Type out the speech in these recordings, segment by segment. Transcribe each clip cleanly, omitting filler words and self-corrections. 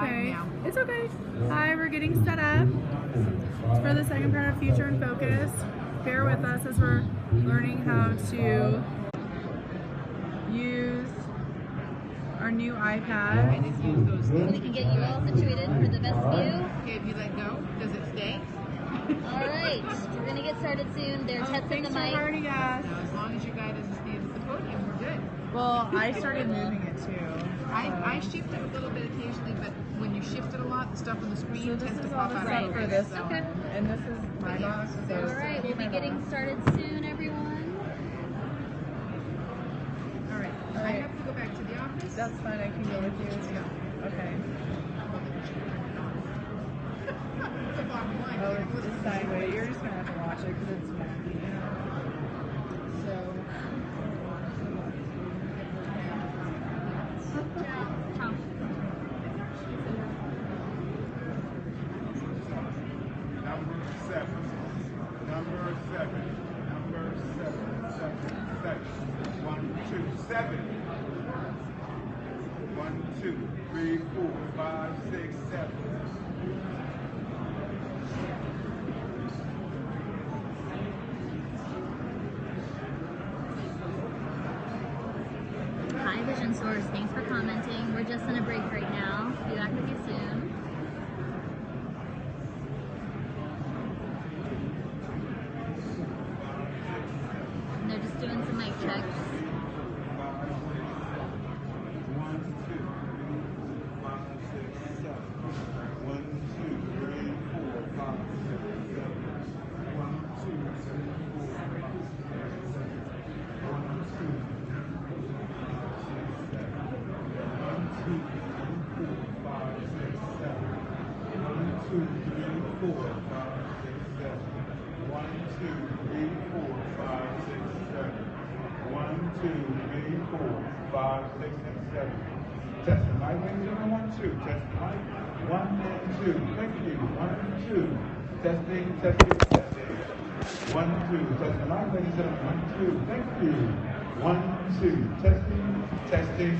okay. It's okay. Hi, we're getting set up for the second part of Future in Focus. Bear with us as we're learning how to use our new iPad. We can get you all situated for the best view. Okay, if you let go, does it stay? All right, we're gonna get started soon. They're testing the mic. Thanks for warning us. Now, as long as your guy doesn't stand at the podium, we're good. Well, I started moving it too. I shift it a little bit occasionally, but when you shift it a lot, the stuff on the screen So this tends to is all pop the out stuff of for focus. this Okay. one, and this is my box. So All right, we'll be getting started soon, everyone. All right. All I right. have to go back to the office. That's fine. I can go with you. Okay. It's a bottom line. Oh, it's sideways. You're just gonna have to watch it because it's wacky. So. Ciao. Number seven. 1, 2, 7. 1, 2, 3, 4, 5, 6, 7. Hi, Vision Source. Thanks for commenting. We're just on a break right now. Be back with you soon. And they're just doing some mic checks. Test the mic, ladies and gentlemen. 1, 2. Test the mic. 1 and 2. Thank you. 1 and 2. Testing. 1, 2. Test the mic, ladies and gentlemen. 1, 2. Thank you. 1, 2. Testing.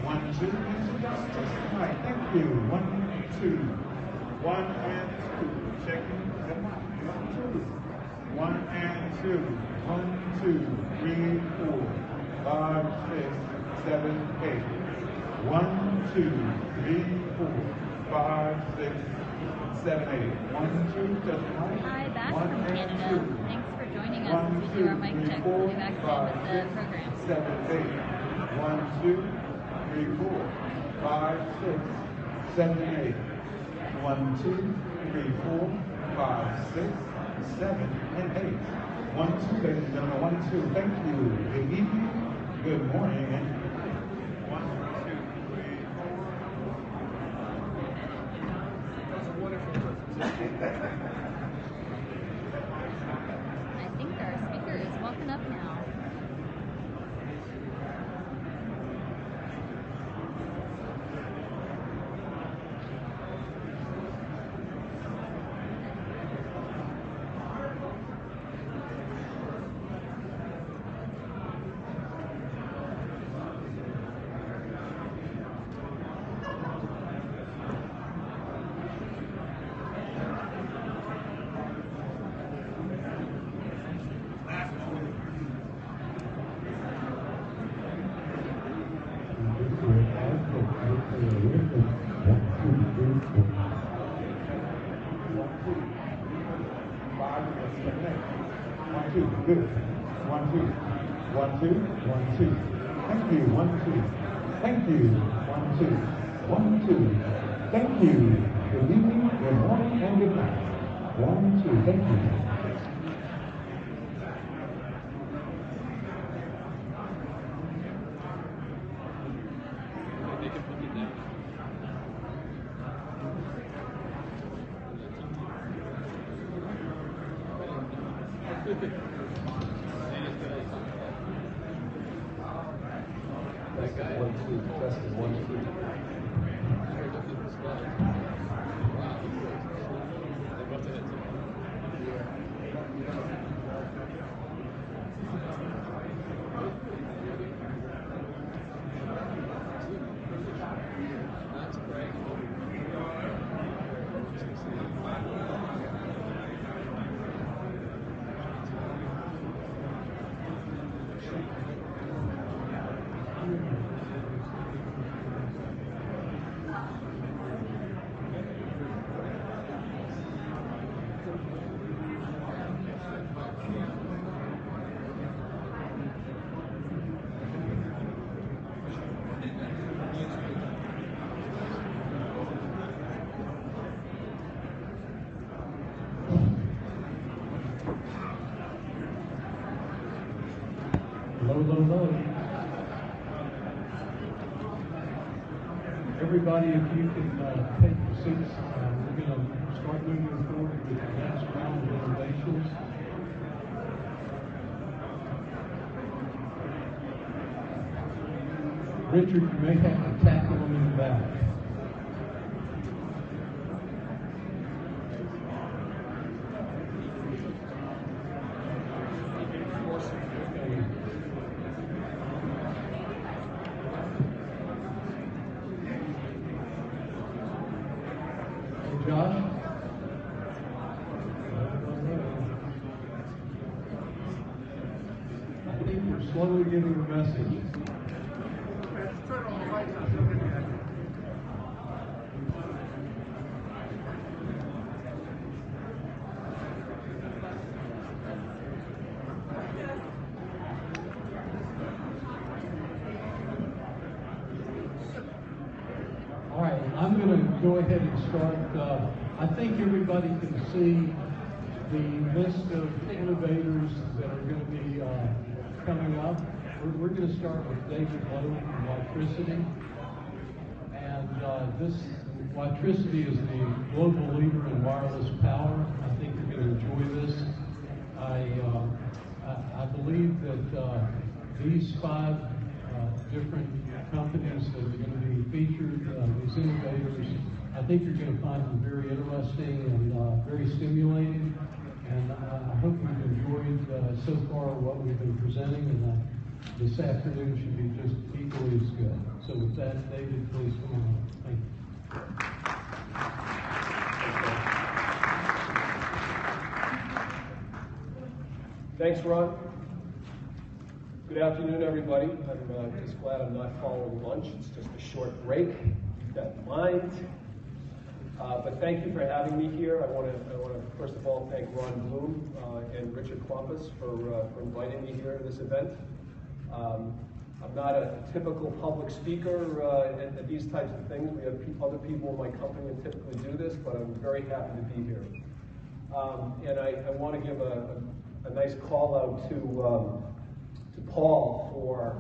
1, 2. Ladies and gentlemen, test the mic. Thank you. 1, 2. 1 and 2. Checking the mic. 1, 2. 1 and 2. 1, 2, 3, 4, 5, 6, 7, 8. 1, 2, 3, 4, 5, 6, 7, 8. 1, 2, test the mic. Hi, back 1 from and Canada. 2. Thanks for joining us 1, as we 2, do our mic 3, checks. 4, We'll be back soon 5, with the 6, program. 7, 8. 1, 2, 3, 4, 5, 6, 7, 8. 1, 2, 3, 4, 5, 6, 7, and 8. 1, 2, ladies and gentlemen. 1, 2. Thank you. Good evening. Good morning. And 1, 2, 3, 4. That's a wonderful presentation. I think our speaker is walking up now. Good. 1, 2. 1, 2. 1, 2. Thank you. 1, 2. Thank you. 1, 2. 1, 2. Thank you. Good evening, good morning, and good night. 1, 2. Thank you. Testing 1, 2. Testing 1, 2. That's great. low. Everybody, if you can take your seats, we're going to start moving forward with the next round of innovations. Richard, you may have to tackle them in the back. Josh? I think we're slowly getting the message. All right, I'm going to go ahead and start. I think everybody can see the list of innovators that are going to be coming up. We're going to start with David Lowe from Witricity. And this Witricity is the global leader in wireless power. I think you're going to enjoy this. I believe that these 5 different companies that are going to be featured, these innovators, I think you're going to find them very interesting and very stimulating. And I hope you've enjoyed so far what we've been presenting, and this afternoon should be just equally as good. So with that, David, please come on. Thank you. Thanks, Ron. Good afternoon, everybody. I'm just glad I'm not following lunch. It's just a short break. Keep that in mind. But thank you for having me here. I want to first of all thank Ron Bloom and Richard Klumpus for inviting me here to this event. I'm not a typical public speaker at these types of things. We have other people in my company that typically do this, but I'm very happy to be here. And I want to give a nice call out to Paul for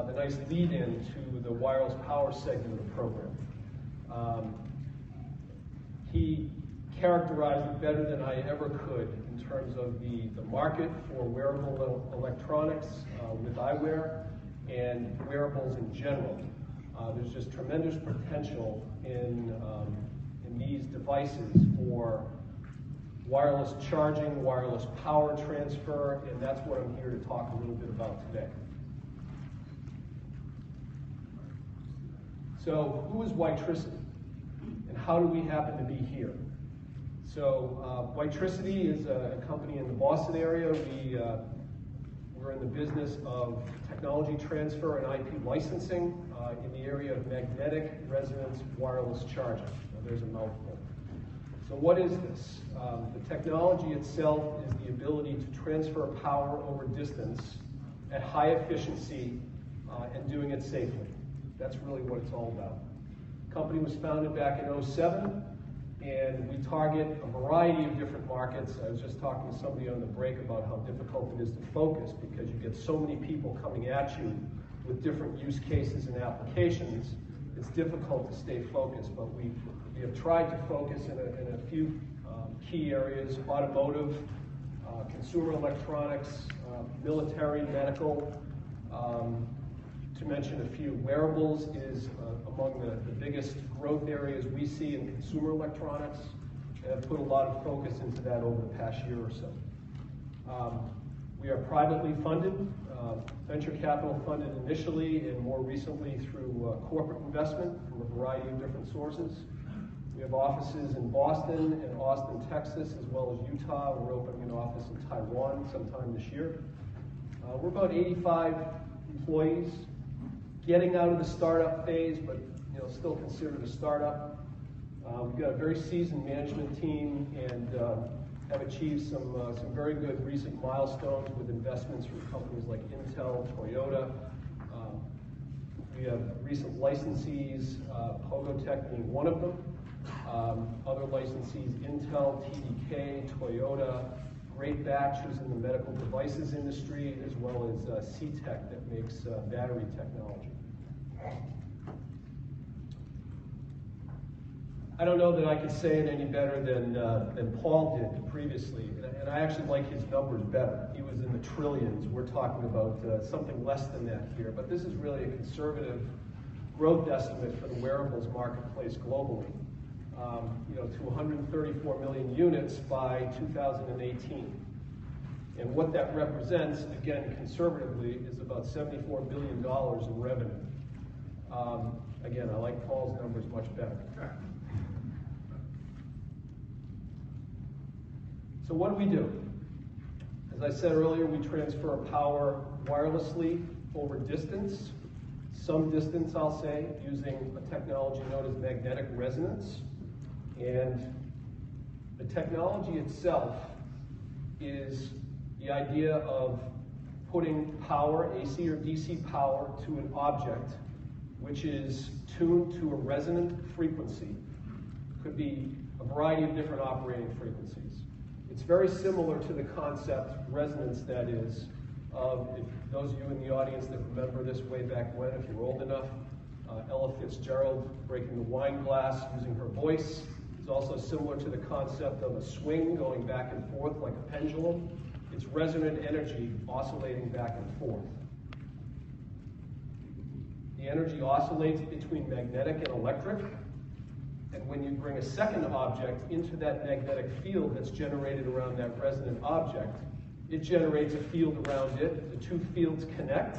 the nice lead-in to the wireless power segment of the program. He characterized it better than I ever could in terms of the market for wearable electronics with eyewear and wearables in general. There's just tremendous potential in these devices for wireless charging, wireless power transfer, and that's what I'm here to talk a little bit about today. So, who is Witricity, and how do we happen to be here? So, Witricity is a company in the Boston area. We're in the business of technology transfer and IP licensing in the area of magnetic resonance wireless charging. Now, there's a mouthful. So what is this? The technology itself is the ability to transfer power over distance at high efficiency and doing it safely. That's really what it's all about. The company was founded back in 2007, and we target a variety of different markets. I was just talking to somebody on the break about how difficult it is to focus because you get so many people coming at you with different use cases and applications. It's difficult to stay focused, but we have tried to focus in a few key areas: automotive, consumer electronics, military, medical. To mention a few, wearables is among the biggest growth areas we see in consumer electronics, and have put a lot of focus into that over the past year or so. We are privately funded, venture capital funded initially, and more recently through corporate investment from a variety of different sources. We have offices in Boston and Austin, Texas, as well as Utah. We're opening an office in Taiwan sometime this year. We're about 85 employees, getting out of the startup phase, but still considered a startup. We've got a very seasoned management team and have achieved some very good recent milestones with investments from companies like Intel, Toyota. We have recent licensees, Pogotech being one of them. Other licensees, Intel, TDK, Toyota, great batch who's in the medical devices industry, as well as C-Tech that makes battery technology. I don't know that I could say it any better than Paul did previously, and I actually like his numbers better. He was in the trillions. We're talking about something less than that here, but this is really a conservative growth estimate for the wearables marketplace globally. To 134 million units by 2018. And what that represents, again, conservatively, is about $74 billion in revenue. Again, I like Paul's numbers much better. So what do? As I said earlier, we transfer power wirelessly over distance, some distance, I'll say, using a technology known as magnetic resonance. And the technology itself is the idea of putting power, AC or DC power, to an object which is tuned to a resonant frequency. Could be a variety of different operating frequencies. It's very similar to the concept, resonance that is, of if those of you in the audience that remember this way back when, if you're old enough, Ella Fitzgerald breaking the wine glass using her voice. It's also similar to the concept of a swing going back and forth like a pendulum. It's resonant energy oscillating back and forth. The energy oscillates between magnetic and electric, and when you bring a second object into that magnetic field that's generated around that resonant object, it generates a field around it, the two fields connect,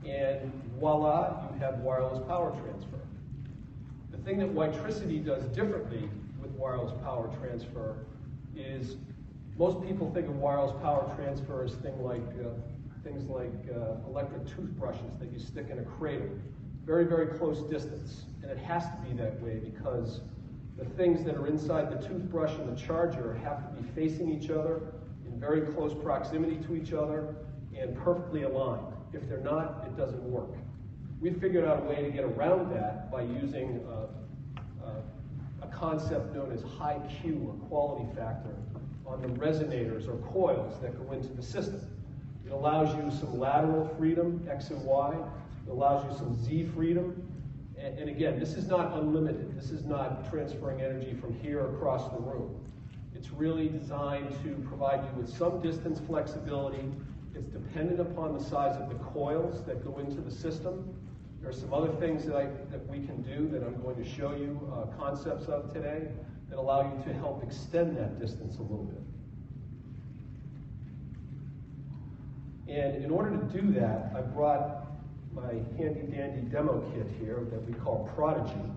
and voila, you have wireless power transfer. The thing that Witricity does differently with wireless power transfer is most people think of wireless power transfer as things like electric toothbrushes that you stick in a cradle. Very, very close distance. And it has to be that way because the things that are inside the toothbrush and the charger have to be facing each other in very close proximity to each other and perfectly aligned. If they're not, it doesn't work. We figured out a way to get around that by using a concept known as high Q, or quality factor, on the resonators or coils that go into the system. It allows you some lateral freedom, X and Y. It allows you some Z freedom. And again, this is not unlimited. This is not transferring energy from here across the room. It's really designed to provide you with some distance flexibility. It's dependent upon the size of the coils that go into the system. There are some other things that we can do that I'm going to show you concepts of today that allow you to help extend that distance a little bit. And in order to do that, I brought my handy-dandy demo kit here that we call Prodigy.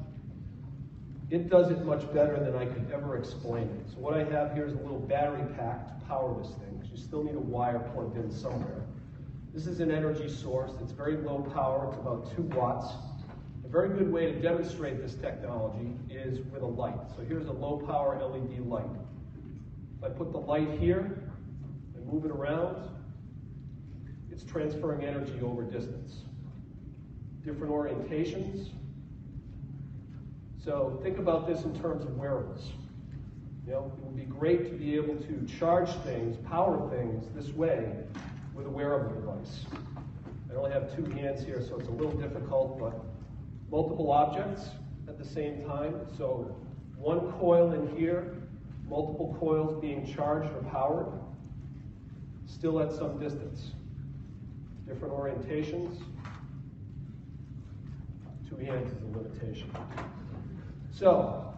It does it much better than I could ever explain it. So what I have here is a little battery pack to power this thing, because you still need a wire plugged in somewhere. This is an energy source. It's very low power. It's about 2 watts. A very good way to demonstrate this technology is with a light. So here's a low power LED light. If I put the light here and move it around, it's transferring energy over distance. Different orientations. So think about this in terms of wearables. It would be great to be able to charge things, power things this way with a wearable device. I only have 2 hands here, so it's a little difficult, but multiple objects at the same time. So one coil in here, multiple coils being charged or powered, still at some distance. Different orientations. 2 hands is a limitation. So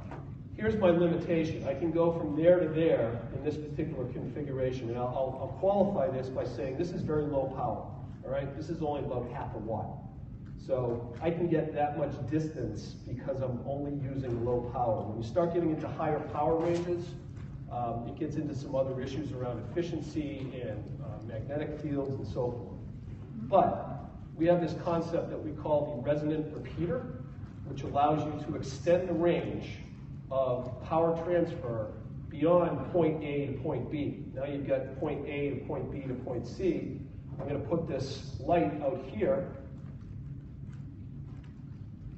here's my limitation. I can go from there to there in this particular configuration, and I'll qualify this by saying this is very low power. All right, this is only about ½ a watt. So I can get that much distance because I'm only using low power. When you start getting into higher power ranges, it gets into some other issues around efficiency and magnetic fields and so forth. But we have this concept that we call the resonant repeater, which allows you to extend the range of power transfer beyond point A to point B. Now you've got point A to point B to point C. I'm going to put this light out here.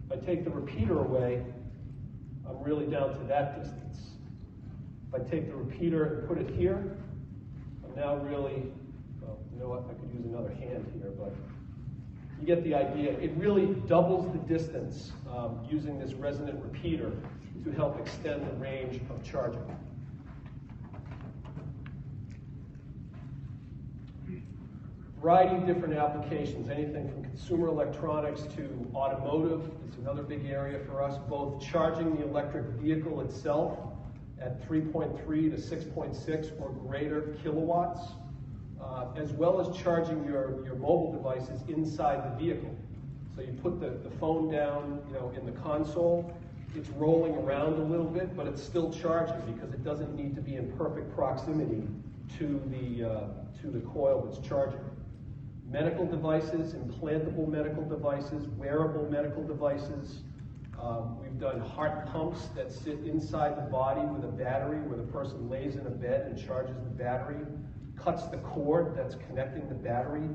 If I take the repeater away, I'm really down to that distance. If I take the repeater and put it here, can now really, well, you know what, I could use another hand here, but you get the idea. It really doubles the distance using this resonant repeater to help extend the range of charging. Variety of different applications, anything from consumer electronics to automotive. It's another big area for us, both charging the electric vehicle itself at 3.3 to 6.6 or greater kilowatts, as well as charging your mobile devices inside the vehicle. So you put the phone down, in the console. It's rolling around a little bit, but it's still charging because it doesn't need to be in perfect proximity to the coil that's charging. Medical devices, implantable medical devices, wearable medical devices. We've done heart pumps that sit inside the body with a battery where the person lays in a bed and charges the battery, cuts the cord that's connecting the battery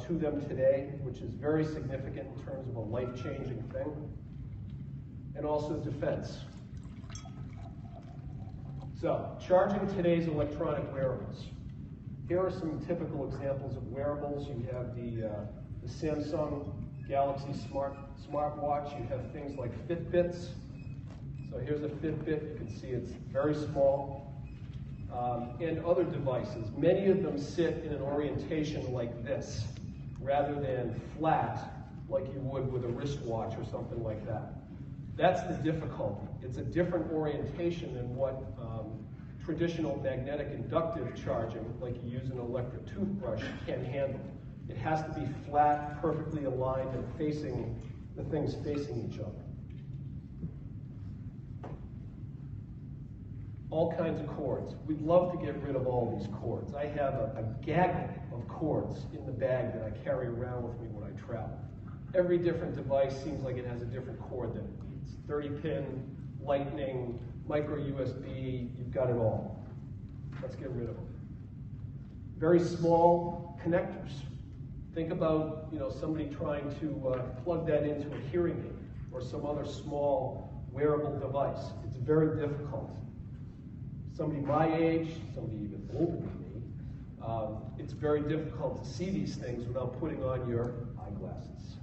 to them today, which is very significant in terms of a life-changing thing. And also defense. So, charging today's electronic wearables. Here are some typical examples of wearables. You have the Samsung Galaxy smartwatch. You have things like Fitbits. So here's a Fitbit. You can see it's very small. And other devices. Many of them sit in an orientation like this, rather than flat like you would with a wristwatch or something like that. That's the difficulty. It's a different orientation than what traditional magnetic inductive charging, like you use an electric toothbrush, can handle. It has to be flat, perfectly aligned, and facing the things facing each other. All kinds of cords. We'd love to get rid of all these cords. I have a gaggle of cords in the bag that I carry around with me when I travel. Every different device seems like it has a different cord that it needs. 30-pin, lightning, micro USB, you've got it all. Let's get rid of them. Very small connectors. Think about somebody trying to plug that into a hearing aid or some other small wearable device. It's very difficult. Somebody my age, somebody even older than me, it's very difficult to see these things without putting on your eyeglasses.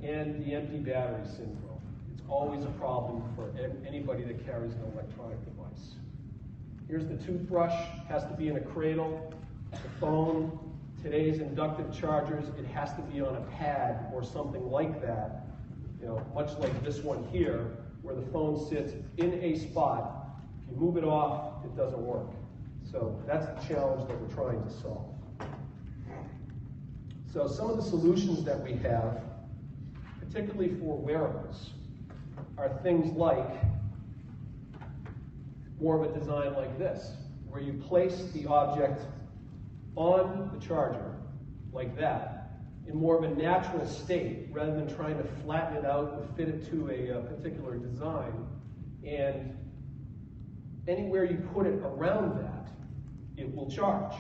And the empty battery syndrome. It's always a problem for anybody that carries an electronic device. Here's the toothbrush, has to be in a cradle. The phone, today's inductive chargers, it has to be on a pad or something like that, much like this one here, where the phone sits in a spot. If you move it off, it doesn't work. So that's the challenge that we're trying to solve. So some of the solutions that we have, particularly for wearables, are things like more of a design like this, where you place the object on the charger like that in more of a natural state rather than trying to flatten it out or fit it to a particular design. And anywhere you put it around that, it will charge.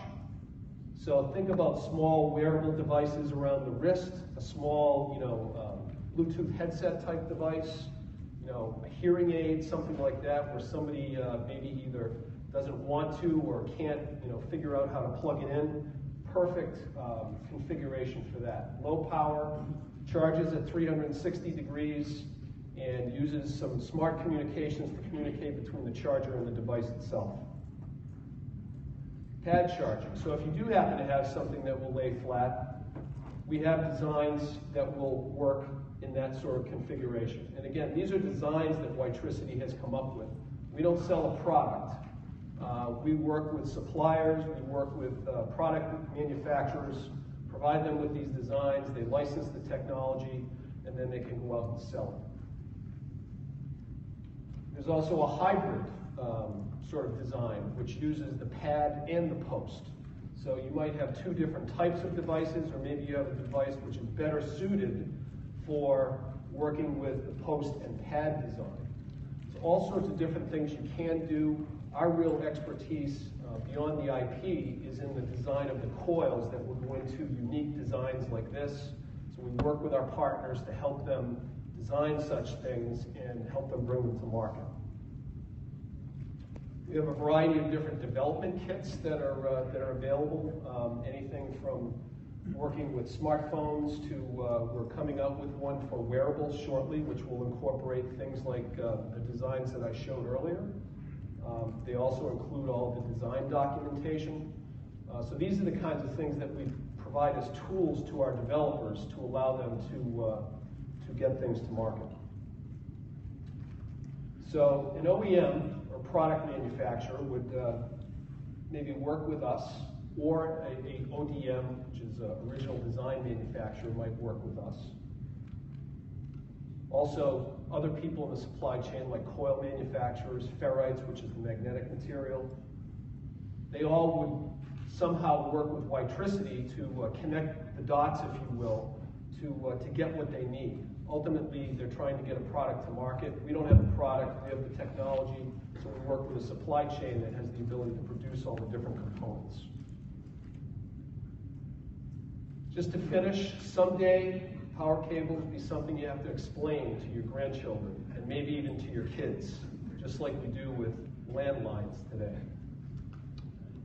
So think about small wearable devices around the wrist, a small, Bluetooth headset type device, a hearing aid, something like that, where somebody maybe either doesn't want to or can't, figure out how to plug it in. Perfect configuration for that. Low power, charges at 360 degrees, and uses some smart communications to communicate between the charger and the device itself. Pad charging. So if you do happen to have something that will lay flat, we have designs that will work in that sort of configuration. And again, these are designs that Witricity has come up with. We don't sell a product. We work with suppliers, we work with product manufacturers, provide them with these designs, they license the technology, and then they can go out and sell it. There's also a hybrid sort of design, which uses the pad and the post. So you might have two different types of devices, or maybe you have a device which is better suited for working with the post and pad design. So all sorts of different things you can do. Our real expertise beyond the IP is in the design of the coils that will go into unique designs like this. So we work with our partners to help them design such things and help them bring them to market. We have a variety of different development kits that are available. Anything from working with smartphones to we're coming out with one for wearables shortly, which will incorporate things like the designs that I showed earlier. They also include all the design documentation. So these are the kinds of things that we provide as tools to our developers to allow them to get things to market. So an OEM, or product manufacturer, would maybe work with us, or a ODM, which is an original design manufacturer, might work with us. Also, other people in the supply chain, like coil manufacturers, ferrites, which is the magnetic material, they all would somehow work with Witricity to connect the dots, if you will, to get what they need. Ultimately, they're trying to get a product to market. We don't have the product, we have the technology, so we work with a supply chain that has the ability to produce all the different components. Just to finish, someday power cables will be something you have to explain to your grandchildren, and maybe even to your kids, just like we do with landlines today.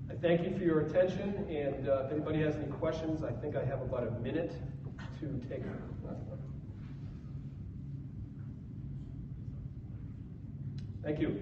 I thank you for your attention, and if anybody has any questions, I think I have about a minute to take them. Thank you.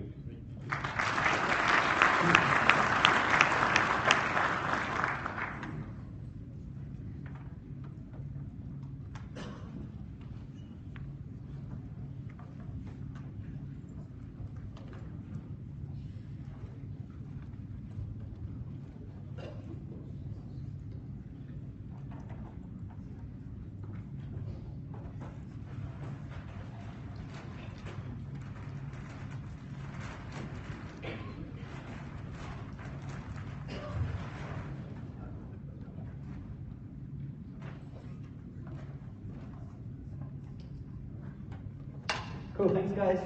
Cool, thanks guys.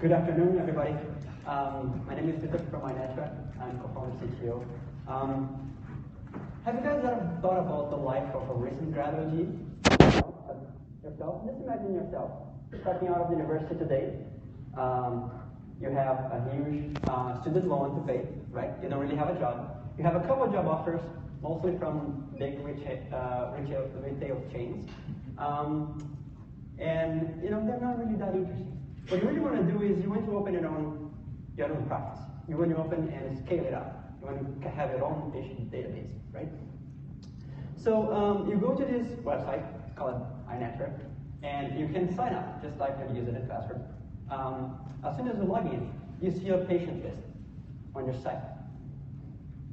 Good afternoon, everybody. My name is Peter from iNetwork. I'm co-founder CTO. Have you guys ever thought about the life of a recent graduate? Yourself? Just imagine yourself starting out of university today. You have a huge student loan to pay, right? You don't really have a job. You have a couple of job offers, mostly from big retail chains. And they're not really that interesting. What you really want to do is you want to open your own practice. You want to open and scale it up. You want to have your own patient database, right? So you go to this website called iNetwork, and you can sign up, just type your username and password. As soon as you log in, you see a patient list on your site.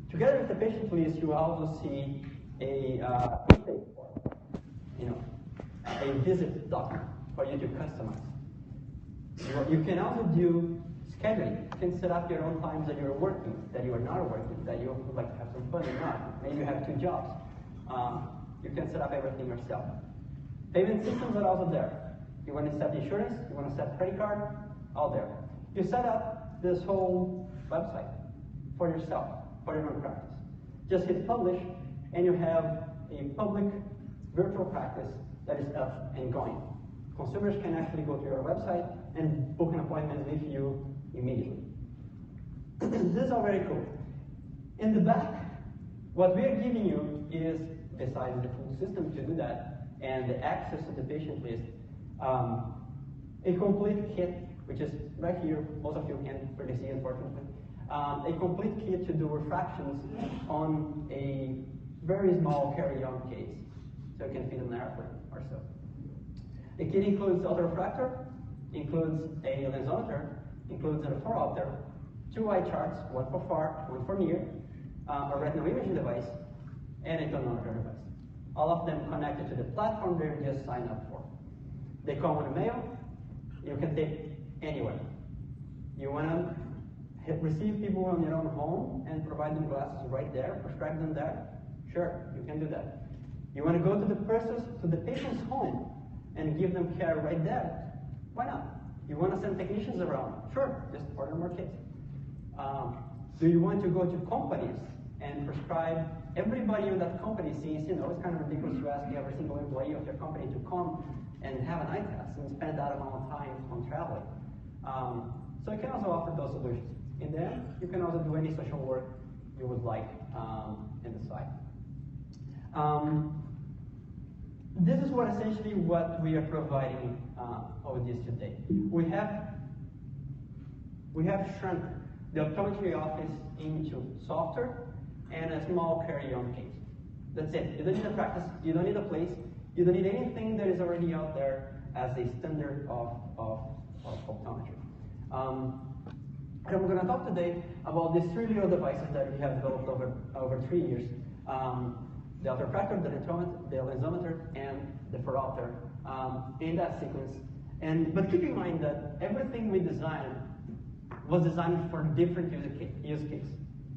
Together with the patient list, you also see a a visit document for you to customize. You can also do scheduling. You can set up your own times that you're working, that you are not working, that you would like to have some fun or not. Maybe you have 2 jobs. You can set up everything yourself. Payment systems are also there. You want to set insurance, you want to set credit card, all there. You set up this whole website for yourself, for your own practice. Just hit publish, and you have a public virtual practice that is up and going. Consumers can actually go to your website and book an appointment with you immediately. This is all very cool. In the back, what we are giving you is, besides the full system to do that, and the access to the patient list, a complete kit, which is right here. Most of you can't really see, unfortunately. A complete kit to do refractions on a very small carry-on case, so you can fit an airplane or so. The kit includes autorefractor, includes a lensometer, includes a phoropter, 2 eye charts, one for far, one for near, a retinal imaging device, and a tonometer device. All of them connected to the platform they just signed up for. They come with a mail. You can take anywhere. You want to receive people in your own home and provide them glasses right there, prescribe them there? Sure, you can do that. You want to go to the patient's home and give them care right there? Why not? You want to send technicians around? Sure, just order more kits. Do you want to go to companies and prescribe everybody in that company? Since it's kind of ridiculous to ask every single employee of your company to come and have an eye test and spend that amount of time on traveling. So you can also offer those solutions. And then you can also do any social work you would like in the site. This is essentially what we are providing over this today. We have shrunk the optometry office into software and a small carry-on case. That's it. You don't need a practice, you don't need a place, you don't need anything that is already out there as a standard of optometry. And we're going to talk today about these three little devices that we have developed over 3 years. The autorefractor, the lensometer, and the phoropter in that sequence. But keep in mind that everything we designed was designed for different use case.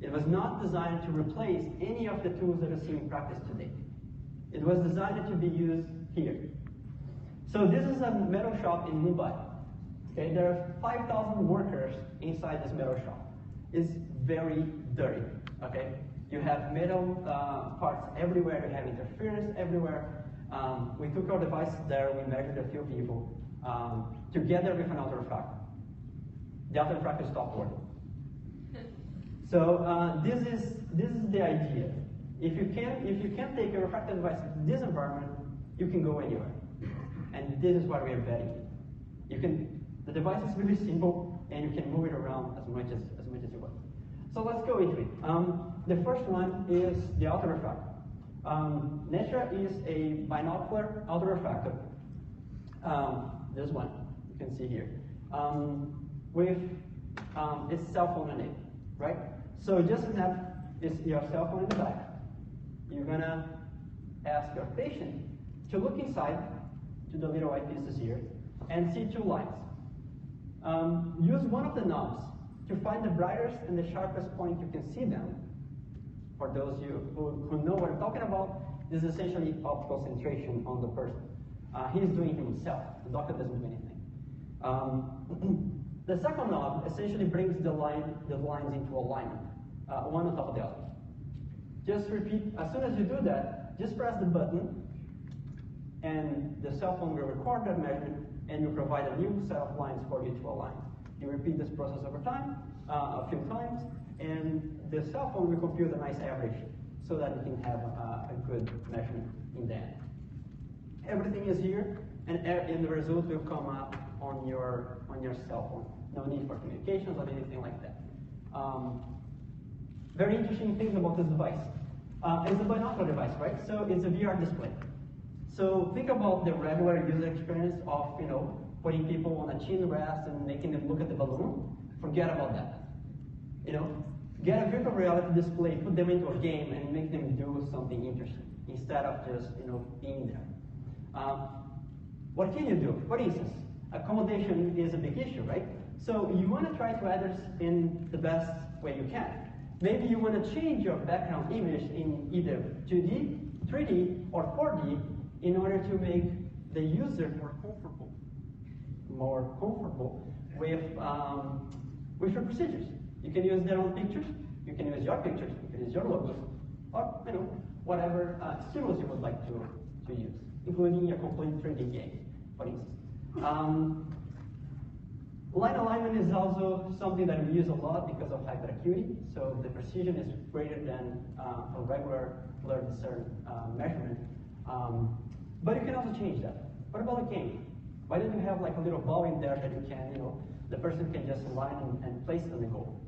It was not designed to replace any of the tools that are seen in practice today. It was designed to be used here. So this is a metal shop in Mumbai. Okay, there are 5,000 workers inside this metal shop. It's very dirty. Okay, you have metal parts everywhere. You have interference everywhere. We took our device there. We measured a few people together with an autorefractor. The autorefractor stopped working. So this is the idea. If you can take a refractive device to this environment, you can go anywhere. And this is what we are betting. The device is really simple, and you can move it around as much as you want. So let's go into it. The first one is the autorefractor. Netra is a binocular autorefractor. This one you can see here with its cell phone in it, right? So just snap your cell phone in the back. You're gonna ask your patient to look inside to the little white pieces here and see two lines. Use one of the knobs to find the brightest and the sharpest point you can see them. For those who know what I'm talking about, this is essentially optical centration on the person. He's doing it himself. The doctor doesn't do anything. The second knob essentially brings the lines into alignment, one on top of the other. Just repeat, as soon as you do that, just press the button, and the cell phone will record that measurement, and will provide a new set of lines for you to align. You repeat this process over time, a few times, and the cell phone will compute a nice average so that you can have a good measurement in the end. Everything is here, and the result will come up on your cell phone. No need for communications or anything like that. Very interesting things about this device. It's a binocular device, right? So it's a VR display. So think about the regular user experience of putting people on a chin rest and making them look at the balloon. Forget about that. Get a virtual reality display, put them into a game, and make them do something interesting instead of just being there. What can you do? For instance, accommodation is a big issue, right? So you want to try to address in the best way you can. Maybe you want to change your background image in either 2D, 3D, or 4D in order to make the user more comfortable with your procedures. You can use their own pictures, you can use your pictures, you can use your logos, or whatever stimulus you would like to use, including a complete 3D game, for instance. Line alignment is also something that we use a lot because of hyperacuity, so the precision is greater than a regular blur discern measurement. But you can also change that. What about the game? Why don't you have like a little ball in there that you can, the person can just align and place it on the goal?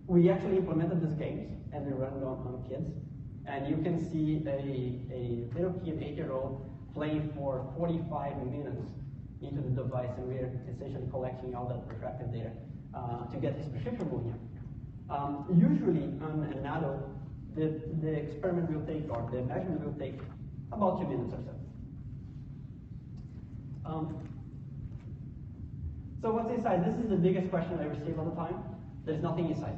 We actually implemented these games and we run them on kids. And you can see a little kid, 8-year-old, playing for 45 minutes into the device, and we're essentially collecting all that refractive data to get his prescription moving. Usually on an adult, the experiment will take, or the measurement will take about 2 minutes or so. So what's inside? This is the biggest question I receive all the time. There's nothing inside.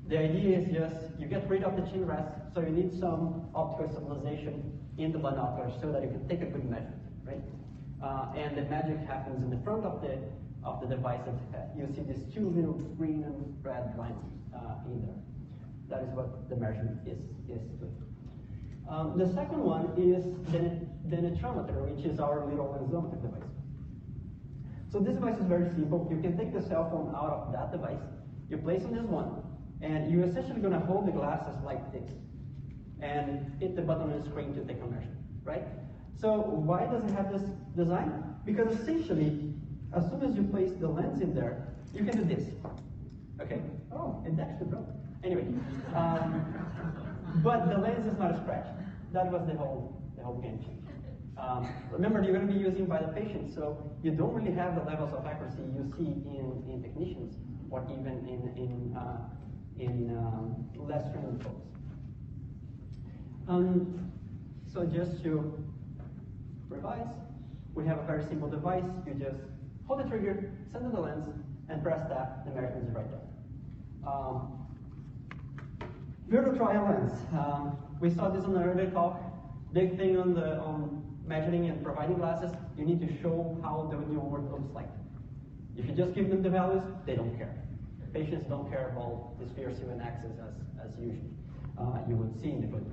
The idea is just you get rid of the chin rest, so you need some optical stabilization in the binocular so that you can take a good measurement, right? And the magic happens in the front of the device. You see these two little green and red lines in there. That is what the measurement is doing. The second one is the netrometer, which is our little lensometer device. So this device is very simple. You can take the cell phone out of that device, you place on this one, and you're essentially going to hold the glasses like this, and hit the button on the screen to take a measure, right? So why does it have this design? Because essentially, as soon as you place the lens in there, you can do this. Okay? Oh, it actually broke. Anyway, but the lens is not a scratch. That was the whole game change. Remember, you're going to be using by the patient, so you don't really have the levels of accuracy you see in technicians or even in less trained folks. So just to revise, we have a very simple device. You just hold the trigger, send in the lens, and press that. The measurement is right there. Virtual trial lens. We saw this on the earlier talk. Big thing on measuring and providing glasses, you need to show how the new work looks like. If you just give them the values, they don't care. Patients don't care about the sphere, seal, and axis as usually you would see in the clip.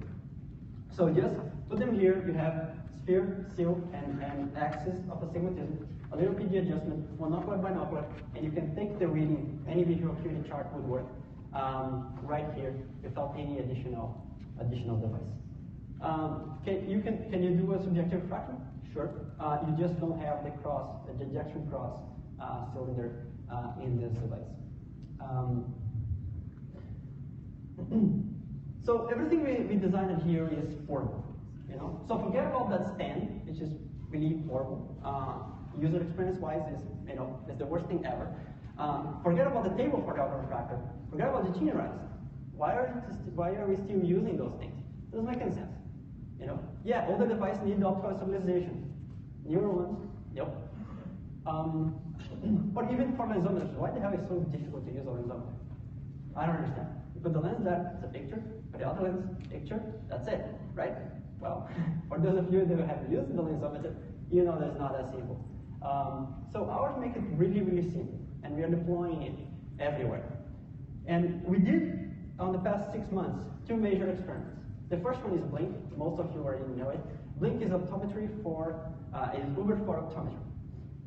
So just put them here. You have sphere, seal, and axis of astigmatism, a little PD adjustment, monocular, binocular, and you can take the reading. Any visual acuity chart would work right here without any additional device. Can you do a subjective refraction? Sure. You just don't have the ejection cross cylinder in this device. So everything we designed here is portable. So forget about that stand, which is really horrible. User experience-wise, is the worst thing ever. Forget about the table for the auto refractor. Forget about the chinerize. Why are we still using those things? It doesn't make any sense. Yeah, older devices need optical stabilization. Newer ones, yep. But even for lensometers, why the hell is it so difficult to use a lensometer? I don't understand. You put the lens there, it's a picture. Put the other lens, picture, that's it, right? Well, for those of you that have used the lensometer, you know that's not that simple. So ours make it really, really simple, and we are deploying it everywhere. And we did, on the past 6 months, 2 major experiments. The first one is Blink. Most of you already know it. Blink is optometry is Uber for optometry.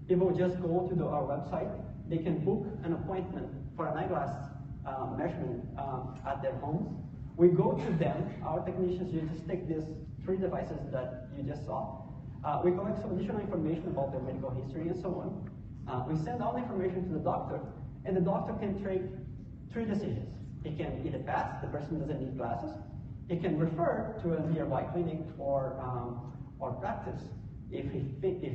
People just go to our website. They can book an appointment for an eyeglass measurement at their homes. We go to them. Our technicians just take these 3 devices that you just saw. We collect some additional information about their medical history and so on. We send all the information to the doctor, and the doctor can take 3 decisions. He can either pass, the person doesn't need glasses. He can refer to a nearby clinic or practice if he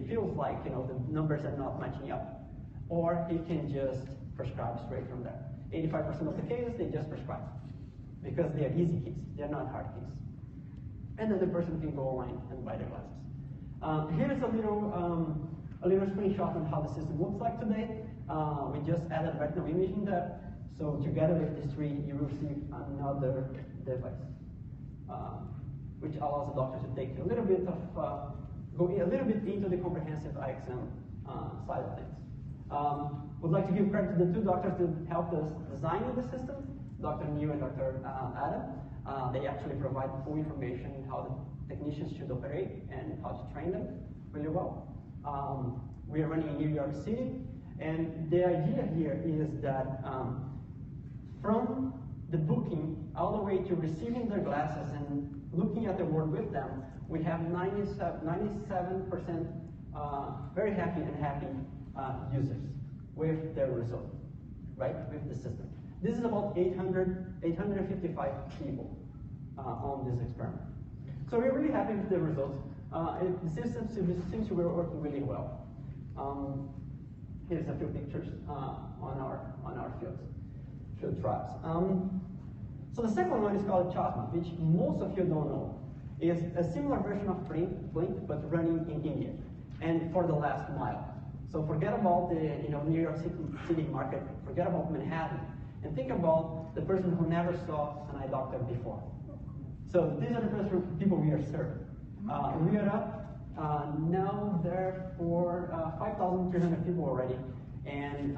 feels like the numbers are not matching up, or he can just prescribe straight from there. 85% of the cases they just prescribe because they are easy keys, they're not hard keys, and then the person can go online and buy their glasses. Here's a little screenshot on how the system looks like today. We just added retinal imaging there, so together with these 3, you will receive another device. Which allows the doctor to take a little bit of, go a little bit into the comprehensive eye exam side of things. Would like to give credit to the 2 doctors that helped us design the system, Dr. New and Dr. Adam. They actually provide full information how the technicians should operate and how to train them really well. We are running in New York City, and the idea here is that from the booking all the way to receiving their glasses and looking at the work with them, we have 97% very happy users with their result, right, with the system. This is about 855 people on this experiment. So we're really happy with the results. The system seems to be working really well. Here's a few pictures on our field trials. So the second one is called Chasma, which most of you don't know. It's a similar version of Blink, but running in India, and for the last mile. So forget about the New York City market, forget about Manhattan, and think about the person who never saw an eye doctor before. So these are the people we are serving. We are up now there for 5,300 people already, and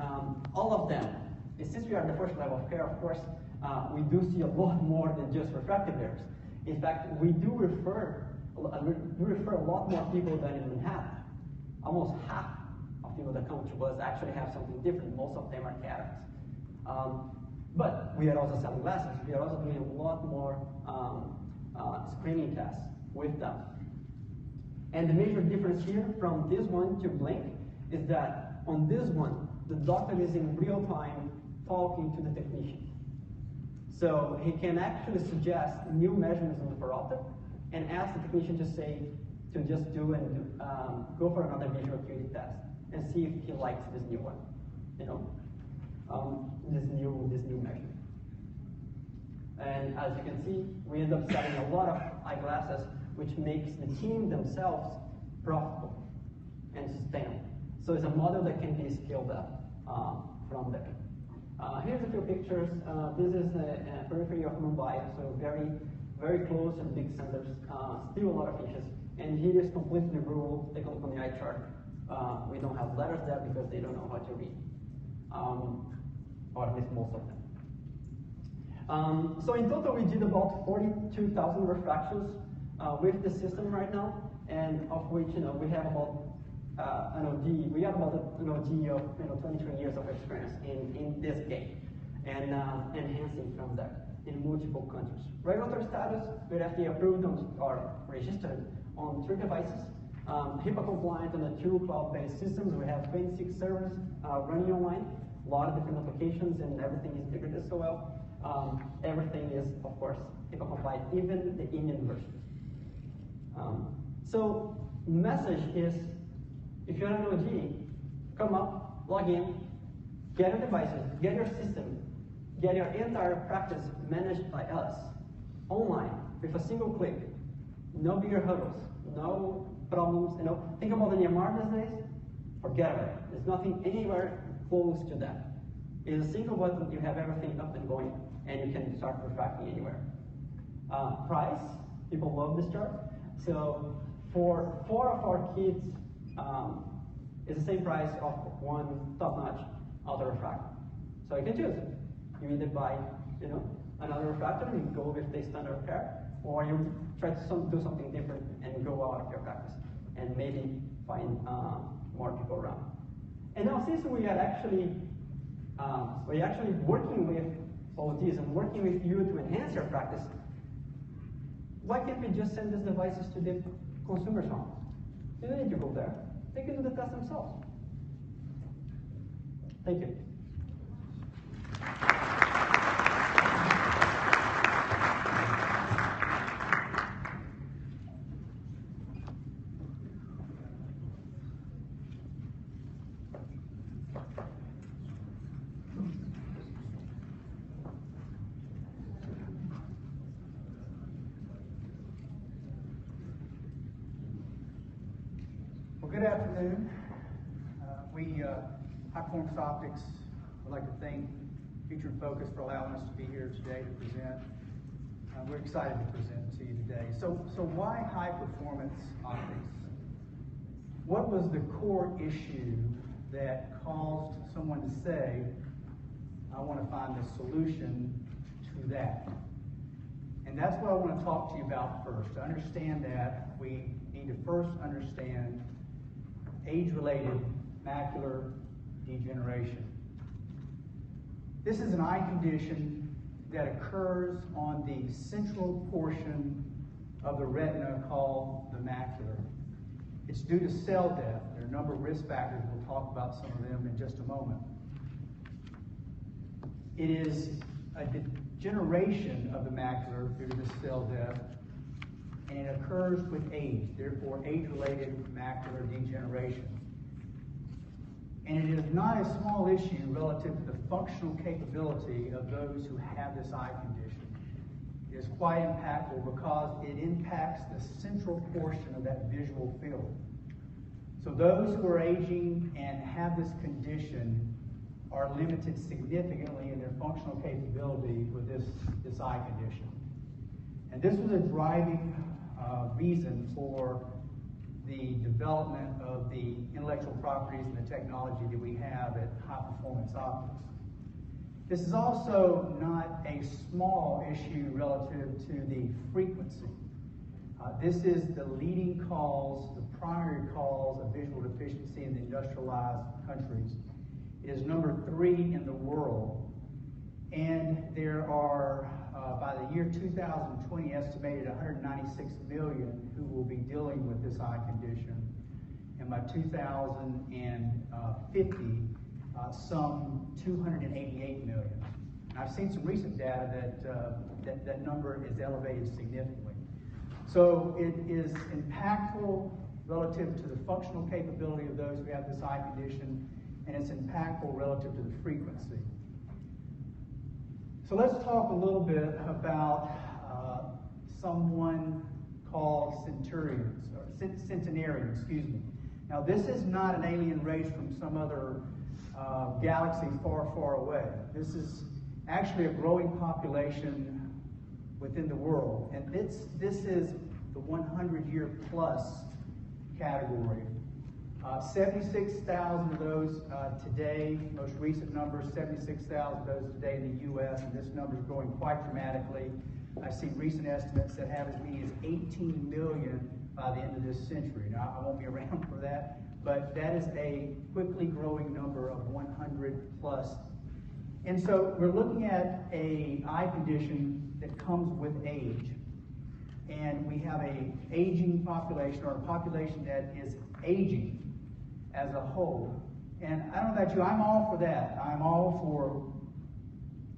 all of them, since we are the first level of care, of course, we do see a lot more than just refractive errors. In fact, we do refer a lot more people than in Manhattan. Almost half of people that come to us actually have something different. Most of them are cataracts. But we are also selling glasses. We are also doing a lot more screening tests with them. And the major difference here from this one to Blink is that on this one, the doctor is in real time talking to the technician. So he can actually suggest new measurements on the phoropter and ask the technician to just do and go for another visual acuity test and see if he likes this new one, this new measurement. And as you can see, we end up selling a lot of eyeglasses, which makes the team themselves profitable and sustainable. So it's a model that can be scaled up from there. Here's a few pictures. This is a periphery of Mumbai, so very, very close to the big centers. Still a lot of issues. And here is completely rural. Take a look on the eye chart. We don't have letters there because they don't know how to read, or at least most of them. So in total, we did about 42,000 refractions with the system right now, and of which we have about an OD. We have about an OD of 23 years of experience in this game, and enhancing from that in multiple countries. Regulatory status, we're FDA approved or registered on 3 devices. HIPAA compliant on the 2 cloud-based systems. We have 26 servers running online. A lot of different applications, and everything is integrated so well. Everything is, of course, HIPAA compliant, even the Indian version. So message is, if you're an OG, come up, log in, get your devices, get your system, get your entire practice managed by us, online, with a single click. No bigger hurdles, no problems. Think about the EMR these days, forget about it. There's nothing anywhere close to that. It's a single button, you have everything up and going, and you can start refracting anywhere. Price, people love this chart. So for 4 of our kits, it's the same price of one top-notch auto refractor. So you can choose. You either buy, another refractor and you go with the standard pair, or you try to do something different and go out of your practice and maybe find more people around. And now, since we are actually working with ODs and working with you to enhance your practice, why can't we just send these devices to the consumer's homes? You don't need to go there. They can do the test themselves. Thank you. Good afternoon. High Performance Optics would like to thank Future and Focus for allowing us to be here today to present. We're excited to present to you today. So why High Performance Optics? What was the core issue that caused someone to say, I want to find a solution to that? And that's what I want to talk to you about first. To understand that, we need to first understand age-related macular degeneration. This is an eye condition that occurs on the central portion of the retina called the macula. It's due to cell death. There are a number of risk factors. We'll talk about some of them in just a moment. It is a degeneration of the macula due to the cell death, and it occurs with age, therefore age-related macular degeneration. And it is not a small issue relative to the functional capability of those who have this eye condition. It is quite impactful because it impacts the central portion of that visual field. So those who are aging and have this condition are limited significantly in their functional capability with this eye condition. And this was a driving reason for the development of the intellectual properties and the technology that we have at High Performance Optics. This is also not a small issue relative to the frequency. This is the leading cause, the primary cause of visual deficiency in the industrialized countries. It is number 3 in the world. And there are, by the year 2020, estimated 196 million who will be dealing with this eye condition. And by 2050, some 288 million. And I've seen some recent data that number is elevated significantly. So it is impactful relative to the functional capability of those who have this eye condition, and it's impactful relative to the frequency. So let's talk a little bit about someone called centenarian, excuse me. Now, this is not an alien race from some other galaxy far, far away. This is actually a growing population within the world, and this is the 100-year plus category. 76,000 of those today, most recent numbers, 76,000 of those today in the U.S., and this number is growing quite dramatically. I see recent estimates that have as many as 18 million by the end of this century. Now, I won't be around for that, but that is a quickly growing number of 100 plus. And so we're looking at an eye condition that comes with age. And we have an aging population, or a population that is aging as a whole. And I don't know about you, I'm all for that. I'm all for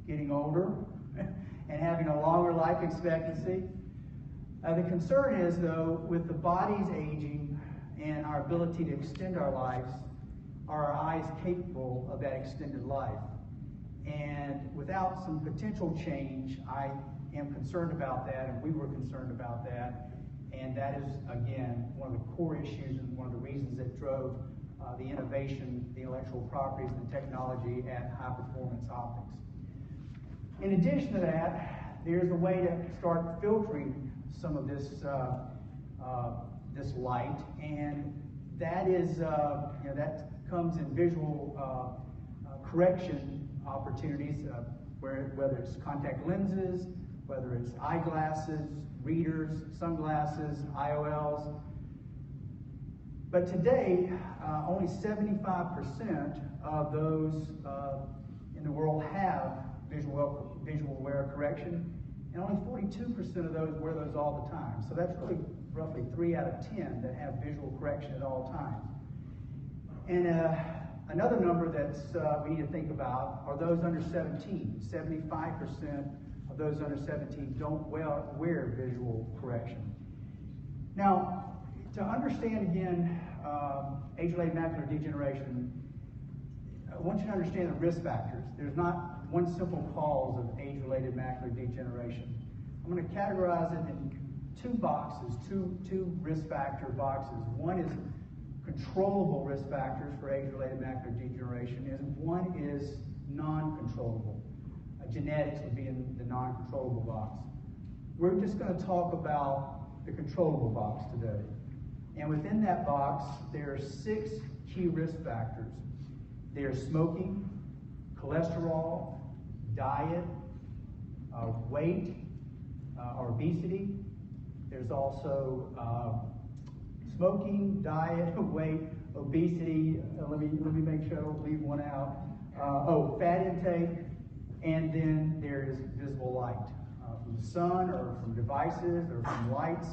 getting older and having a longer life expectancy. The concern is, though, with the body's aging and our ability to extend our lives, are our eyes capable of that extended life? And without some potential change, I am concerned about that, and we were concerned about that. And that is, again, one of the core issues and one of the reasons that drove the innovation, the intellectual properties, and the technology at High Performance Optics. In addition to that, there's a way to start filtering some of this this light, and that is that comes in visual correction opportunities, whether it's contact lenses, whether it's eyeglasses, readers, sunglasses, IOLs. But today, only 75% of those in the world have visual wear correction, and only 42% of those wear those all the time. So that's really roughly 3 out of 10 that have visual correction at all times. And another number that we need to think about are those under 17. 75% of those under 17 don't wear visual correction. Now, to understand again age-related macular degeneration, I want you to understand the risk factors. There's not one simple cause of age-related macular degeneration. I'm going to categorize it in 2 boxes, two risk factor boxes. One is controllable risk factors for age-related macular degeneration, and one is non-controllable. Genetics would be in the non-controllable box. We're just going to talk about the controllable box today. And within that box, there are 6 key risk factors. They are smoking, cholesterol, diet, weight, or obesity. There's also smoking, diet, weight, obesity. Let me make sure I don't leave one out. Fat intake, and then there's visible light from the sun, or from devices, or from lights.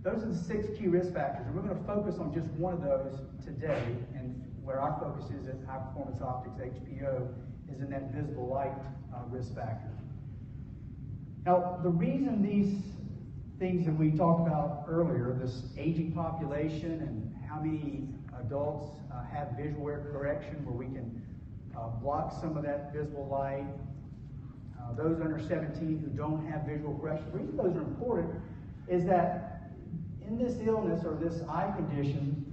Those are the 6 key risk factors, and we're going to focus on just one of those today. And where our focus is at High Performance Optics, HPO, is in that visible light risk factor. Now, the reason these things that we talked about earlier, this aging population and how many adults have visual wear correction where we can block some of that visible light, those under 17 who don't have visual correction, the reason those are important is that in this illness or this eye condition,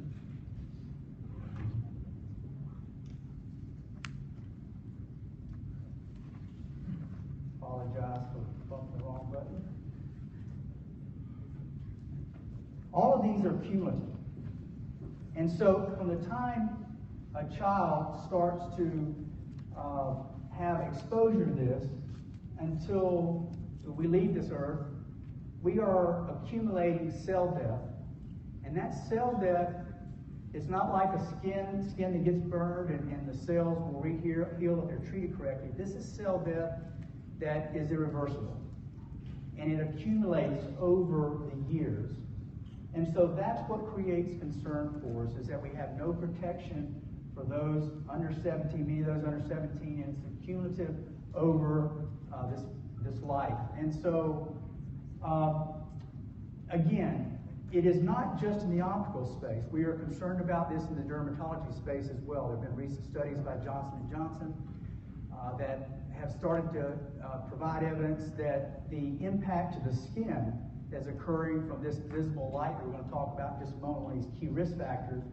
apologize for bumping the wrong button. All of these are cumulative. And so from the time a child starts to have exposure to this until we leave this earth, we are accumulating cell death. And that cell death is not like a skin that gets burned and the cells will heal if they're treated correctly. This is cell death that is irreversible. And it accumulates over the years. And so that's what creates concern for us, is that we have no protection for those under 17, many of those under 17, and it's cumulative over this life. And so, again, it is not just in the optical space. We are concerned about this in the dermatology space as well. There have been recent studies by Johnson & Johnson that have started to provide evidence that the impact to the skin that's occurring from this visible light that we're going to talk about in just a moment, one of these key risk factors,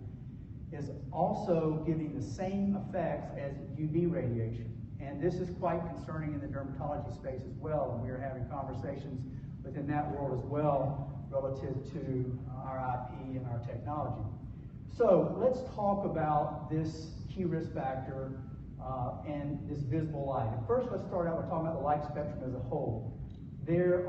is also giving the same effects as UV radiation. And this is quite concerning in the dermatology space as well, and we are having conversations within that world as well relative to our IP and our technology. So let's talk about this key risk factor and this visible light. And first, let's start out by talking about the light spectrum as a whole. There's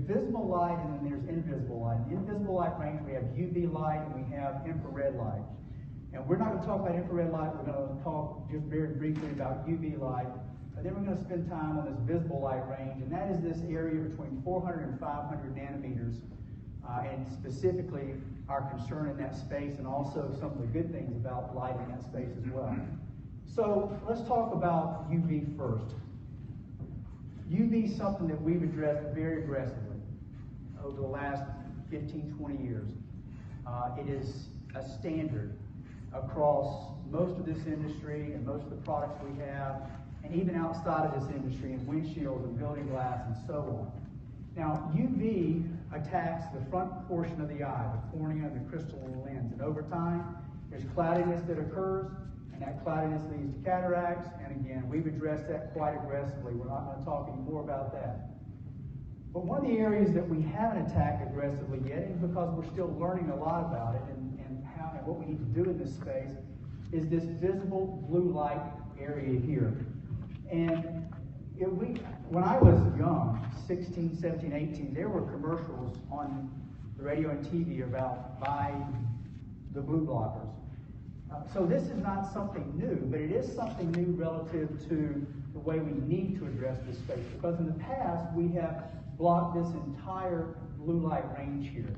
visible light and then there's invisible light. In the invisible light range, we have UV light and we have infrared light. And we're not going to talk about infrared light. We're going to talk just very briefly about UV light. But then we're going to spend time on this visible light range, and that is this area between 400 and 500 nanometers, and specifically our concern in that space, and also some of the good things about light in that space as well. So let's talk about UV first. UV is something that we've addressed very aggressively over the last 15, 20 years. It is a standard across most of this industry and most of the products we have, and even outside of this industry in windshields and building glass and so on. Now, UV attacks the front portion of the eye, the cornea and the crystalline lens, and over time, there's cloudiness that occurs, and that cloudiness leads to cataracts, and again, we've addressed that quite aggressively. We're not going to talk any more about that. But one of the areas that we haven't attacked aggressively yet, and because we're still learning a lot about it and how and what we need to do in this space, is this visible blue light area here. And when I was young, 16, 17, 18, there were commercials on the radio and TV about buy the blue blockers. So this is not something new, but it is something new relative to the way we need to address this space. Because in the past, we have blocked this entire blue light range here.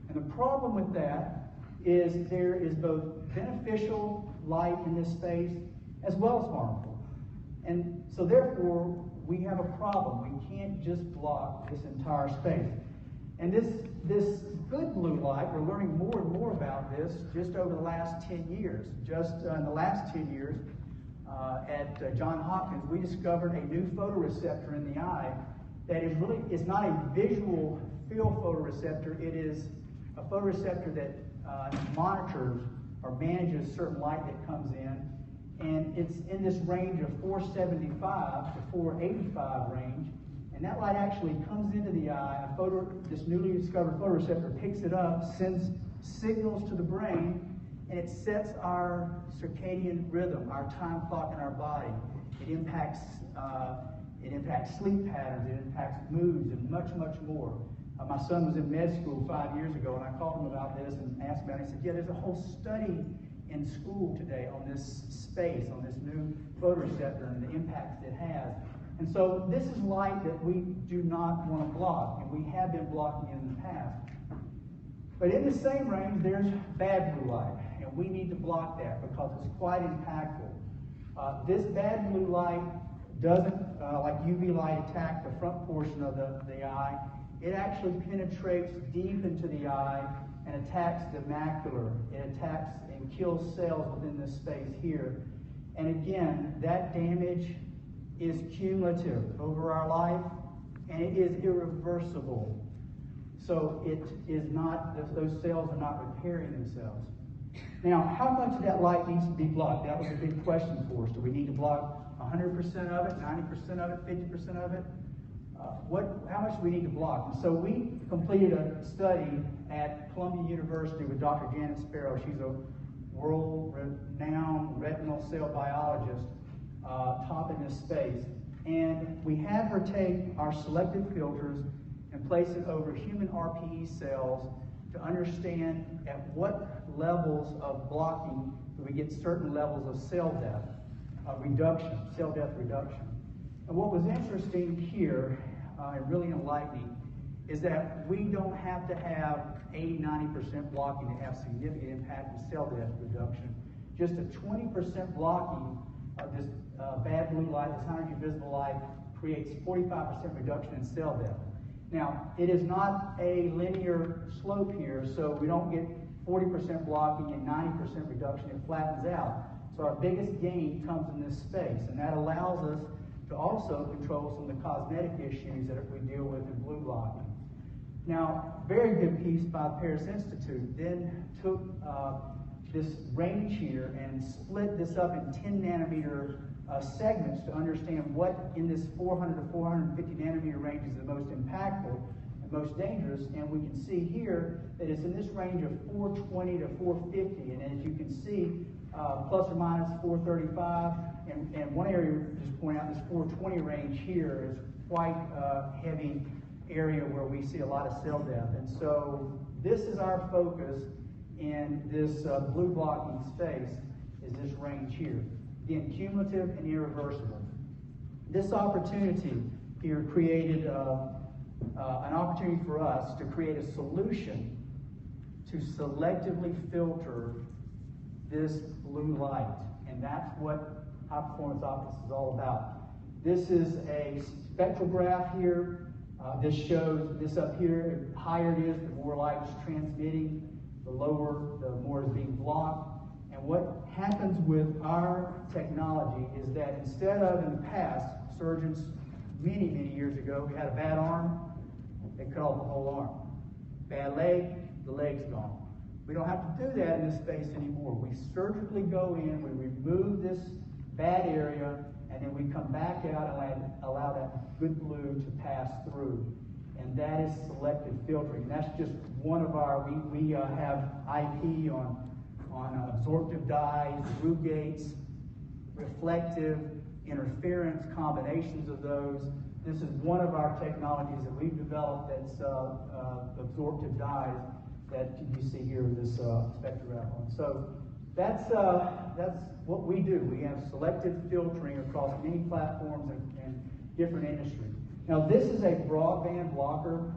And the problem with that is there is both beneficial light in this space as well as harmful. And so therefore, we have a problem. We can't just block this entire space. And this good blue light, we're learning more and more about this just over the last 10 years. Just in the last 10 years, at Johns Hopkins, we discovered a new photoreceptor in the eye that is really, it's not a visual field photoreceptor. It is a photoreceptor that monitors or manages certain light that comes in. And it's in this range of 475 to 485 range. And that light actually comes into the eye. This newly discovered photoreceptor picks it up, sends signals to the brain, and it sets our circadian rhythm, our time clock in our body. It impacts sleep patterns, it impacts moods, and much, much more. My son was in med school 5 years ago, and I called him about this and asked him about it. He said, yeah, there's a whole study in school today on this space, on this new photoreceptor and the impacts it has. And so this is light that we do not want to block, and we have been blocking it in the past. But in the same range, there's bad blue light, and we need to block that because it's quite impactful. This bad blue light doesn't, like UV light, attack the front portion of the eye. It actually penetrates deep into the eye and attacks the macular. It attacks and kills cells within this space here. And again, that damage is cumulative over our life, and it is irreversible. So it is not, those cells are not repairing themselves. Now, how much of that light needs to be blocked? That was a big question for us. Do we need to block 100% of it, 90% of it, 50% of it? How much do we need to block? And so we completed a study at Columbia University with Dr. Janet Sparrow. She's a world-renowned retinal cell biologist, top in this space. And we had her take our selected filters and place it over human RPE cells to understand at what levels of blocking do we get certain levels of cell death reduction, cell death reduction. And what was interesting here, and really enlightening, is that we don't have to have 80-90% blocking to have significant impact in cell death reduction. Just a 20% blocking of this bad blue light, this high-energy visible light, creates 45% reduction in cell death. Now, it is not a linear slope here, so we don't get 40% blocking and 90% reduction. It flattens out. So our biggest gain comes in this space, and that allows us to also control some of the cosmetic issues that we deal with in blue blocking. Now, very good piece by the Paris Institute then took this range here and split this up in 10 nanometer segments to understand what in this 400 to 450 nanometer range is the most impactful and most dangerous. And we can see here that it's in this range of 420 to 450. And as you can see, plus or minus 435. And one area, just point out, this 420 range here is quite a heavy area where we see a lot of cell death. And so this is our focus in this blue blocking space, is this range here. Again, cumulative and irreversible. This opportunity here created an opportunity for us to create a solution to selectively filter this blue light. And that's what high performance optics is all about. This is a spectrograph here. This shows this up here. The higher it is, the more light is transmitting. The lower, the more is being blocked. And what happens with our technology is that instead of in the past, surgeons many, many years ago, we had a bad arm, they cut off the whole arm. Bad leg, the leg's gone. We don't have to do that in this space anymore. We surgically go in, we remove this bad area, and then we come back out and allow that good blue to pass through. And that is selective filtering. That's just one of our, we have IP on absorptive dyes, through gates, reflective, interference, combinations of those. This is one of our technologies that we've developed that's absorptive dyes that you see here with this spectrograph on. So that's what we do. We have selective filtering across many platforms and different industries. Now this is a broadband blocker,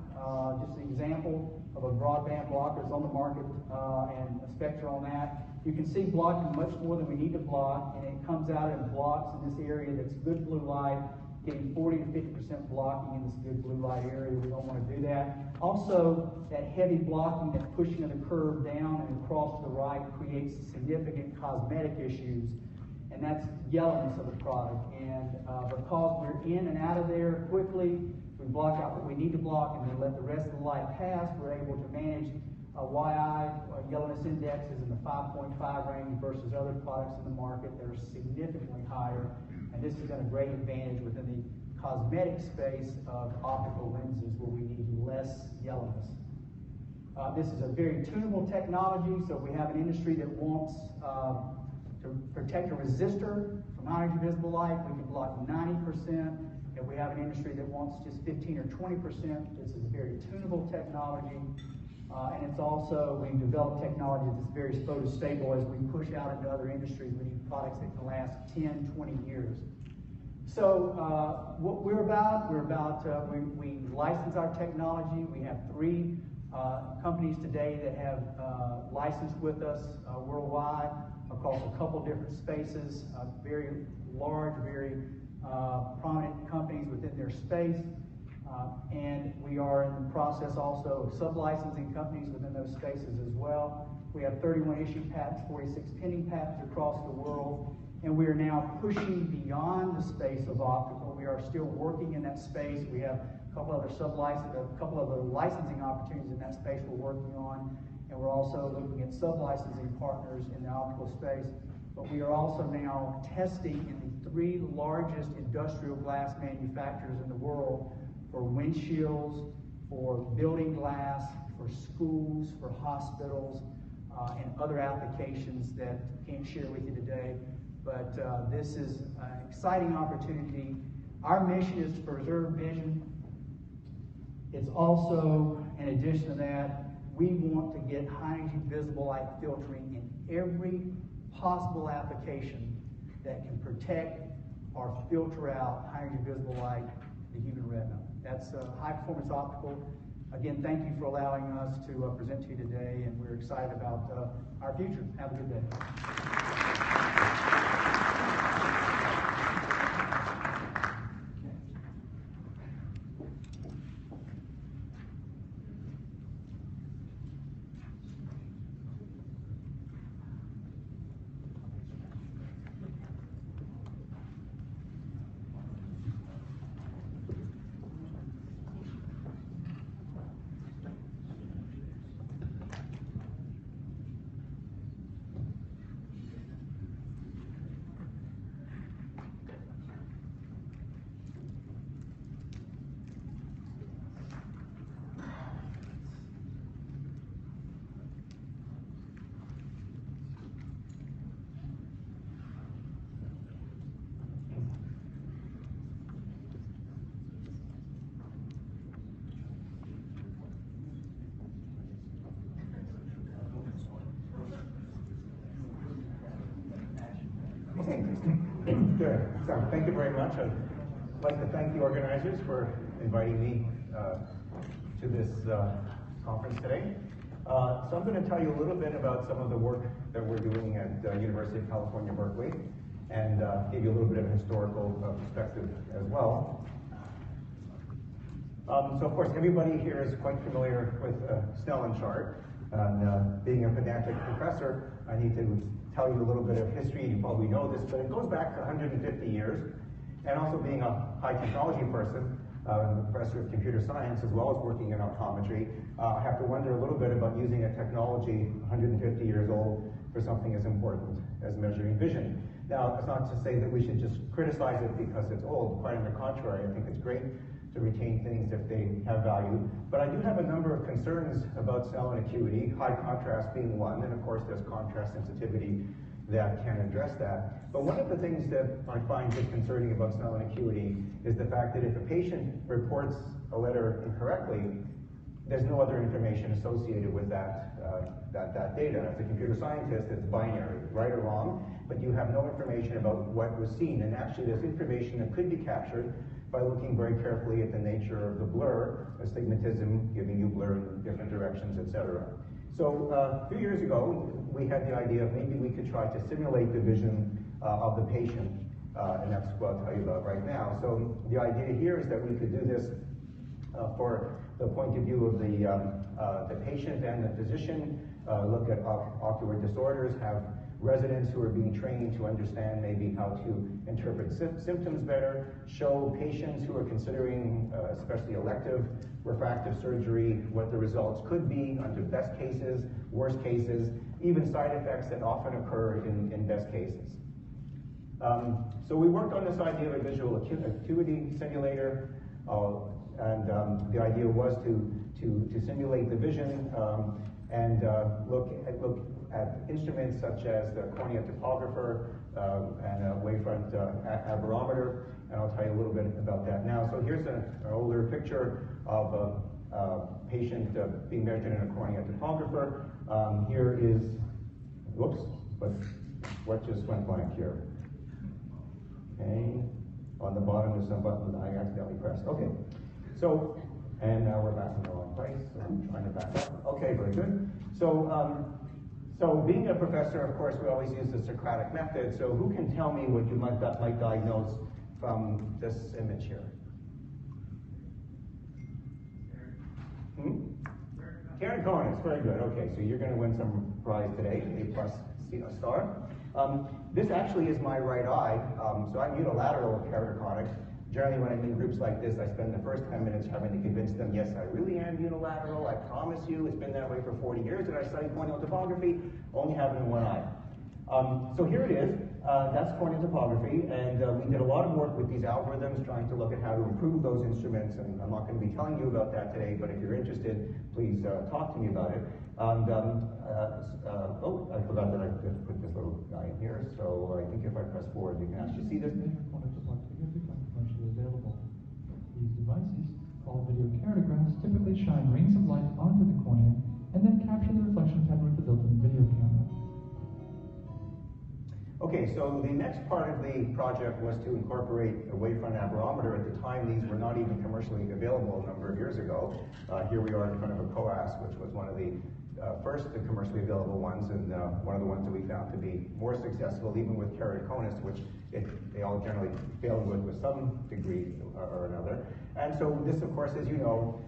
just an example of a broadband blocker. It's on the market and a spectra on that. You can see blocking much more than we need to block, and it comes out and blocks in this area that's good blue light, getting 40 to 50% blocking in this good blue light area. We don't want to do that. Also, that heavy blocking, that pushing of the curve down and across to the right creates significant cosmetic issues, and that's yellowness of the product. And because we're in and out of there quickly, we block out what we need to block and then let the rest of the light pass. We're able to manage YI, yellowness indexes in the 5.5 range versus other products in the market that are significantly higher. And this has been a great advantage within the cosmetic space of optical lenses where we need less yellowness. This is a very tunable technology, so if we have an industry that wants to protect a resistor from high-energy visible light, we can block 90%. If we have an industry that wants just 15 or 20%, this is a very tunable technology. And it's also, we've developed technology that's very photostable. As we push out into other industries, we need products that can last 10, 20 years. So what we're about, we license our technology. We have 3 companies today that have licensed with us worldwide across a couple different spaces, very large, very prominent companies within their space. And we are in the process also of sub-licensing companies within those spaces as well. We have 31 issued patents, 46 pending patents across the world, and we are now pushing beyond the space of optical. We are still working in that space. We have a couple other licensing opportunities in that space we're working on, and we're also looking at sub-licensing partners in the optical space. But we are also now testing in the 3 largest industrial glass manufacturers in the world for windshields, for building glass, for schools, for hospitals, and other applications that I can't share with you today. But this is an exciting opportunity Our mission is to preserve vision. It's also, in addition to that, we want to get high-energy visible light filtering in every possible application that can protect or filter out high-energy visible light, the human retina. That's high-performance optical. Again, thank you for allowing us to present to you today, and we're excited about our future. Have a good day. Okay, good. So thank you very much. I'd like to thank the organizers for inviting me to this conference today. So I'm going to tell you a little bit about some of the work that we're doing at University of California, Berkeley, and give you a little bit of a historical perspective as well. So of course, everybody here is quite familiar with Snellen chart. And being a pedantic professor, I need to tell you a little bit of history. You probably know this, but it goes back 150 years. And also being a high technology person, a professor of computer science, as well as working in optometry, I have to wonder a little bit about using a technology 150 years old for something as important as measuring vision. Now, it's not to say that we should just criticize it because it's old. Quite on the contrary, I think it's great to retain things if they have value. But I do have a number of concerns about Snellen acuity, high contrast being one, and of course there's contrast sensitivity that can address that. But one of the things that I find disconcerting about Snellen acuity is the fact that if a patient reports a letter incorrectly, there's no other information associated with that data. As a computer scientist, it's binary, right or wrong, but you have no information about what was seen. And actually there's information that could be captured by looking very carefully at the nature of the blur, astigmatism giving you blur in different directions, etc. So a few years ago, we had the idea of maybe we could try to simulate the vision of the patient, and that's what I'll tell you about right now. So the idea here is that we could do this for the point of view of the patient and the physician, look at ocular disorders, have residents who are being trained to understand maybe how to interpret symptoms better, show patients who are considering, especially elective refractive surgery, what the results could be under best cases, worst cases, even side effects that often occur in best cases. So we worked on this idea of a visual acuity simulator, and the idea was to simulate the vision and look at instruments such as the cornea topographer and a wavefront aberrometer, and I'll tell you a little bit about that now. So here's an older picture of a patient being measured in a cornea topographer. Here is, whoops, but what just went blank here? Okay, on the bottom there's some button that I accidentally pressed. Okay, so, and now we're back in the wrong place, so I'm trying to back up. Okay, very good. So being a professor, of course, we always use the Socratic method. So who can tell me what you might diagnose from this image here? Karen Conus, very good. Okay, so you're going to win some prize today, A+ star. This actually is my right eye. So I'm unilateral keratoconic. Generally, when I'm in groups like this, I spend the first 10 minutes having to convince them, yes, I really am unilateral, I promise you, it's been that way for 40 years, and I study corneal topography, only have it in one eye. So here it is, that's corneal topography, and we did a lot of work with these algorithms trying to look at how to improve those instruments, and I'm not going to be telling you about that today, but if you're interested, please talk to me about it. And, oh, I forgot that I put this little guy in here, so I think if I press forward, you can actually see this. These devices, called video keratographs, typically shine rings of light onto the cornea and then capture the reflection pattern with the built-in video camera. Okay, so the next part of the project was to incorporate a wavefront aberrometer. At the time, these were not even commercially available a number of years ago. Here we are in front of a COAS, which was one of the first commercially available ones, and one of the ones that we found to be more successful, even with keratoconus, which they all generally failed with some degree or another. And so this, of course, as you know,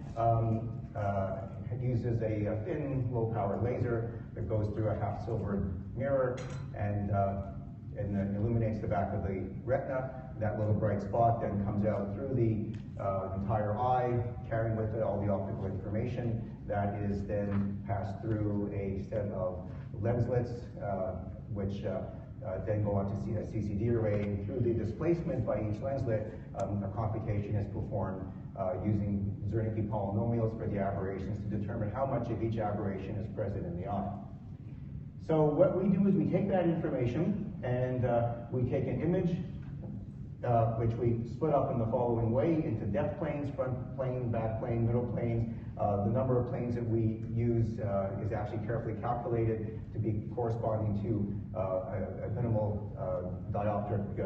uses a thin, low-power laser that goes through a half-silvered mirror and illuminates the back of the retina. That little bright spot then comes out through the entire eye, carrying with it all the optical information. That is then passed through a set of lenslets, which then go on to see a CCD array. Through the displacement by each lenslet, a computation is performed using Zernike polynomials for the aberrations to determine how much of each aberration is present in the eye. So what we do is we take that information and we take an image which we split up in the following way into depth planes, front plane, back plane, middle planes. The number of planes that we use is actually carefully calculated to be corresponding to a minimal dioptric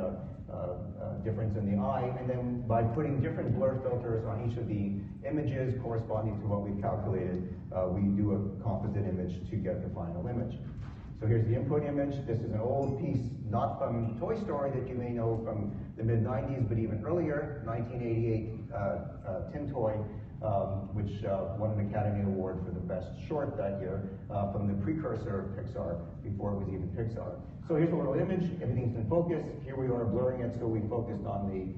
difference in the eye. And then by putting different blur filters on each of the images corresponding to what we've calculated, we do a composite image to get the final image. So here's the input image. This is an old piece, not from Toy Story that you may know from the mid-90s, but even earlier, 1988 Tin Toy, which won an Academy Award for the best short that year from the precursor of Pixar, before it was even Pixar. So here's a little image. Everything's in focus. Here we are blurring it, so we focused on the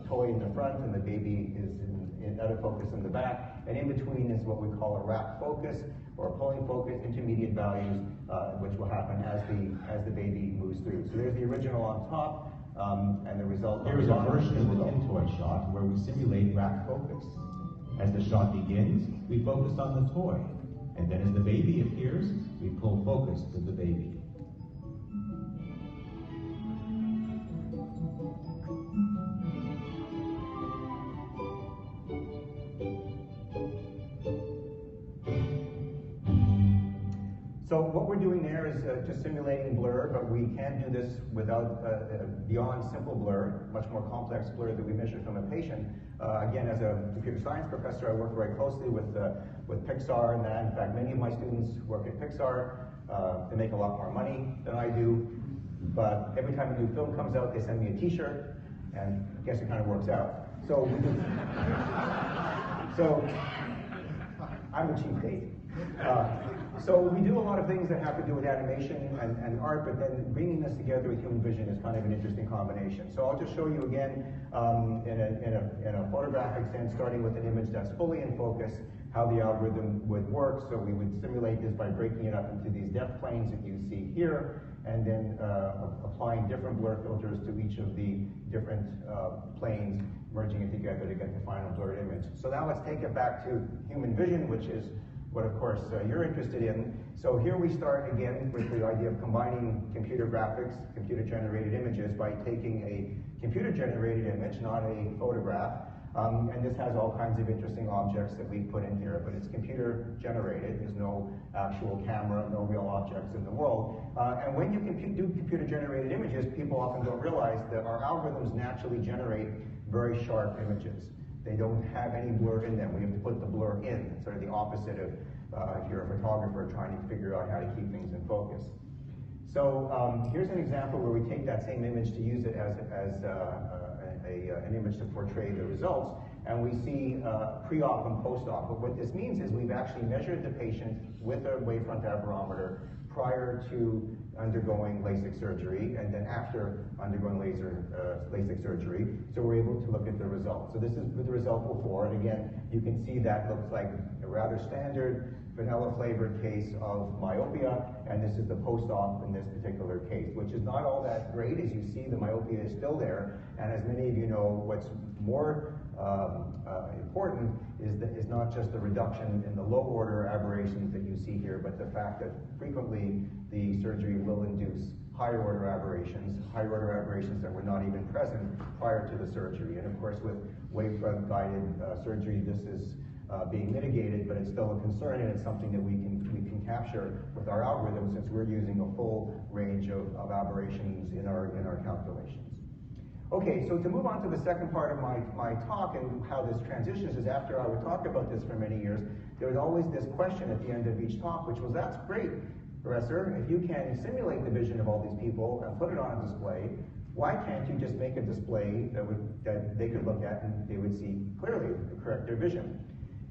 toy in the front, and the baby is in out of focus in the back. And in between is what we call a wrap focus, or pulling focus, intermediate values, which will happen as the baby moves through. So there's the original on top, and the result. Here is a version of the Tin Toy shot where we simulate wrap focus. As the shot begins, we focus on the toy, and then as the baby appears, we pull focus to the baby. So what we're doing there is just simulating blur, but we can do this without beyond simple blur, much more complex blur that we measure from a patient. Again, as a computer science professor, I work very closely with Pixar and that. In fact, many of my students work at Pixar. They make a lot more money than I do, but every time a new film comes out, they send me a T-shirt, and I guess it kind of works out. So I'm a cheap date. So we do a lot of things that have to do with animation and art, but then bringing this together with human vision is kind of an interesting combination. So I'll just show you again in a photographic sense, starting with an image that's fully in focus, how the algorithm would work. So we would simulate this by breaking it up into these depth planes that you see here, and then applying different blur filters to each of the different planes, merging it together to get the final blurred image. So now let's take it back to human vision, which is what, of course, you're interested in. So here we start again with the idea of combining computer graphics, computer-generated images, by taking a computer-generated image, not a photograph. And this has all kinds of interesting objects that we've put in here, but it's computer-generated. There's no actual camera, no real objects in the world. And when you do computer-generated images, people often don't realize that our algorithms naturally generate very sharp images. They don't have any blur in them. We have to put the blur in. It's sort of the opposite of if you're a photographer trying to figure out how to keep things in focus. So here's an example where we take that same image to use it as an image to portray the results, and we see pre-op and post-op. But what this means is we've actually measured the patient with a wavefront aberrometer prior to undergoing LASIK surgery, and then after undergoing LASIK surgery, so we're able to look at the results. So this is the result before, and again, you can see that looks like a rather standard vanilla-flavored case of myopia, and this is the post-op in this particular case, which is not all that great. As you see, the myopia is still there, and as many of you know, what's more important is not just the reduction in the low-order aberrations that you see here, but the fact that frequently the surgery will induce higher order aberrations that were not even present prior to the surgery. And of course, with wavefront guided surgery, this is being mitigated, but it's still a concern, and it's something that we can capture with our algorithm, since we're using a full range of aberrations in our calculations. Okay, so to move on to the second part of my talk and how this transitions is, after I would talk about this for many years, there was always this question at the end of each talk, which was, that's great, Professor, if you can simulate the vision of all these people and put it on a display, why can't you just make a display that they could look at and they would see clearly and correct their vision?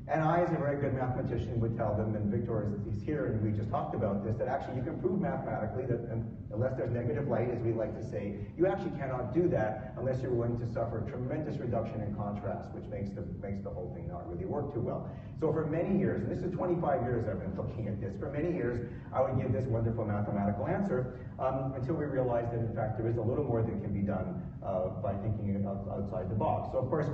And I, as a very good mathematician, would tell them, and Victor is here, and we just talked about this, that actually you can prove mathematically that unless there's negative light, as we like to say, you actually cannot do that unless you're willing to suffer a tremendous reduction in contrast, which makes the whole thing not really work too well. So for many years, and this is 25 years I've been looking at this, for many years I would give this wonderful mathematical answer until we realized that in fact there is a little more that can be done by thinking outside the box. So of course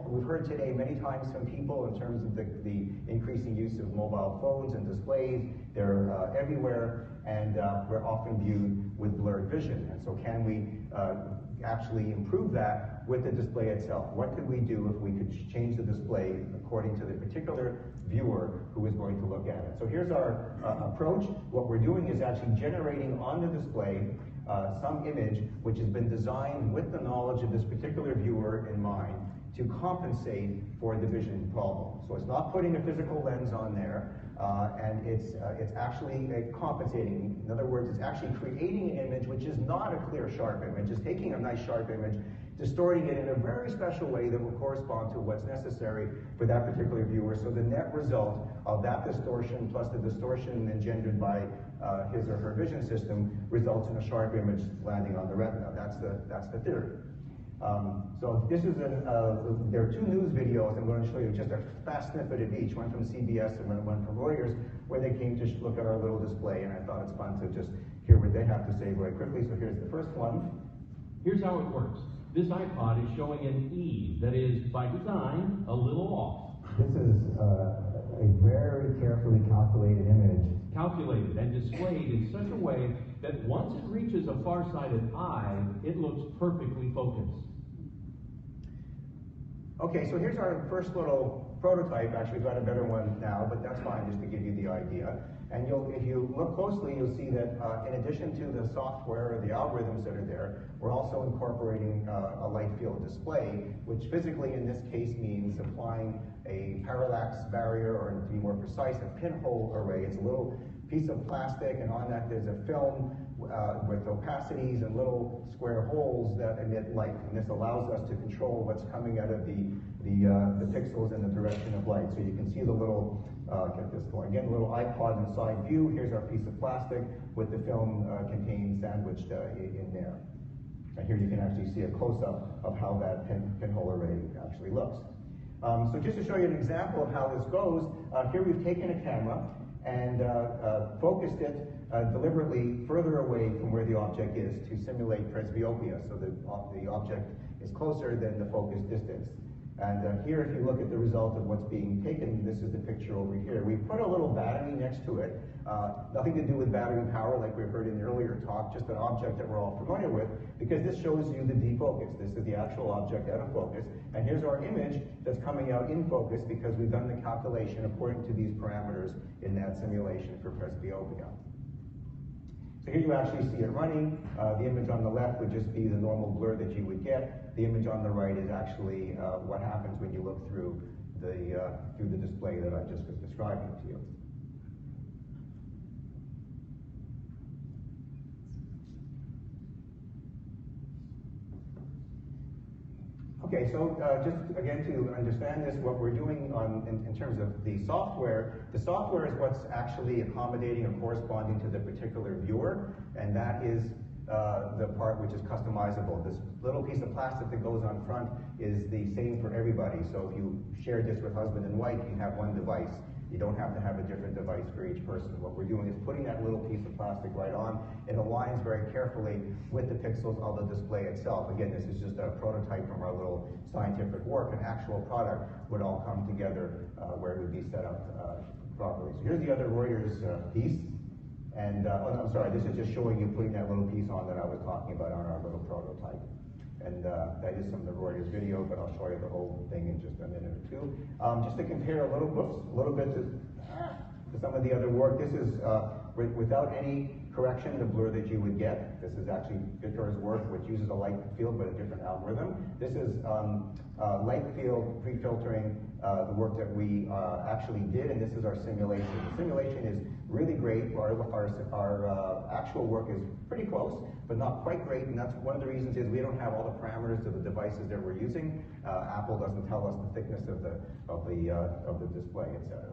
we've heard today many times from people in terms of the increasing use of mobile phones and displays. They're everywhere, and we're often viewed with blurred vision. And so can we actually improve that with the display itself? What could we do if we could change the display according to the particular viewer who is going to look at it? So here's our approach. What we're doing is actually generating on the display some image which has been designed with the knowledge of this particular viewer in mind to compensate for the vision problem. So it's not putting a physical lens on there, and it's actually compensating. In other words, it's actually creating an image which is not a clear, sharp image. It's taking a nice, sharp image, distorting it in a very special way that will correspond to what's necessary for that particular viewer. So the net result of that distortion plus the distortion engendered by his or her vision system results in a sharp image landing on the retina. That's the theory. So this is there are two news videos. I'm going to show you just a fast snippet of each, one from CBS and one from Reuters, where they came to look at our little display, and I thought it's fun to just hear what they have to say very quickly. So here's the first one. Here's how it works. This iPod is showing an E that is, by design, a little off. This is a very carefully calculated image. Calculated and displayed in such a way that once it reaches a far-sighted eye, it looks perfectly focused. Okay, so here's our first little prototype. Actually, we've got a better one now, but that's fine just to give you the idea. And if you look closely, you'll see that in addition to the software or the algorithms that are there, we're also incorporating a light field display, which physically in this case means applying a parallax barrier, or to be more precise, a pinhole array. It's a little piece of plastic, and on that there's a film with opacities and little square holes that emit light. And this allows us to control what's coming out of the pixels in the direction of light. So you can see the little, get this going. Again, the little iPod inside view. Here's our piece of plastic with the film contained sandwiched in there. And here you can actually see a close-up of how that pinhole array actually looks. So just to show you an example of how this goes, here we've taken a camera and focused it deliberately further away from where the object is to simulate presbyopia, so that the object is closer than the focus distance. And here, if you look at the result of what's being taken, this is the picture over here. We put a little battery next to it, nothing to do with battery power like we heard in the earlier talk, just an object that we're all familiar with, because this shows you the defocus. This is the actual object out of focus. And here's our image that's coming out in focus because we've done the calculation according to these parameters in that simulation for presbyopia. So here you actually see it running. The image on the left would just be the normal blur that you would get. The image on the right is actually what happens when you look through the display that I just was describing to you. Okay, so just again to understand this, what we're doing in terms of the software is what's actually accommodating or corresponding to the particular viewer, and that is the part which is customizable. This little piece of plastic that goes on front is the same for everybody. So if you share this with husband and wife, you have one device. You don't have to have a different device for each person. What we're doing is putting that little piece of plastic right on. It aligns very carefully with the pixels of the display itself. Again, this is just a prototype from our little scientific work. An actual product would all come together where it would be set up properly. So here's the other Reuters piece. And, oh, no, I'm sorry, this is just showing you putting that little piece on that I was talking about on our little prototype. And that is some of the Reuters video, but I'll show you the whole thing in just a minute or two. Just to compare a little bit to some of the other work. This is without any correction, the blur that you would get. This is actually Victor's work, which uses a light field but a different algorithm. This is light field pre-filtering, the work that we actually did, and this is our simulation. The simulation is really great. Our actual work is pretty close, but not quite great, and that's one of the reasons is we don't have all the parameters of the devices that we're using. Apple doesn't tell us the thickness of the display, etc.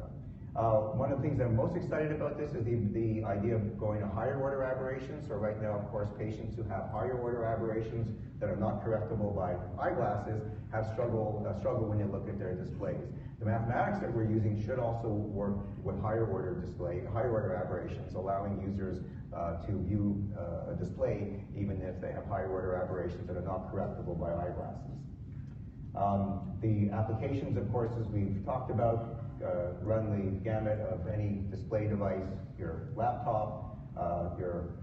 One of the things I'm most excited about this is the idea of going to higher order aberrations. So right now, of course, patients who have higher order aberrations that are not correctable by eyeglasses have struggle when they look at their displays. The mathematics that we're using should also work with higher order aberrations, allowing users to view a display even if they have higher order aberrations that are not correctable by eyeglasses. The applications, of course, as we've talked about, run the gamut of any display device, your laptop, your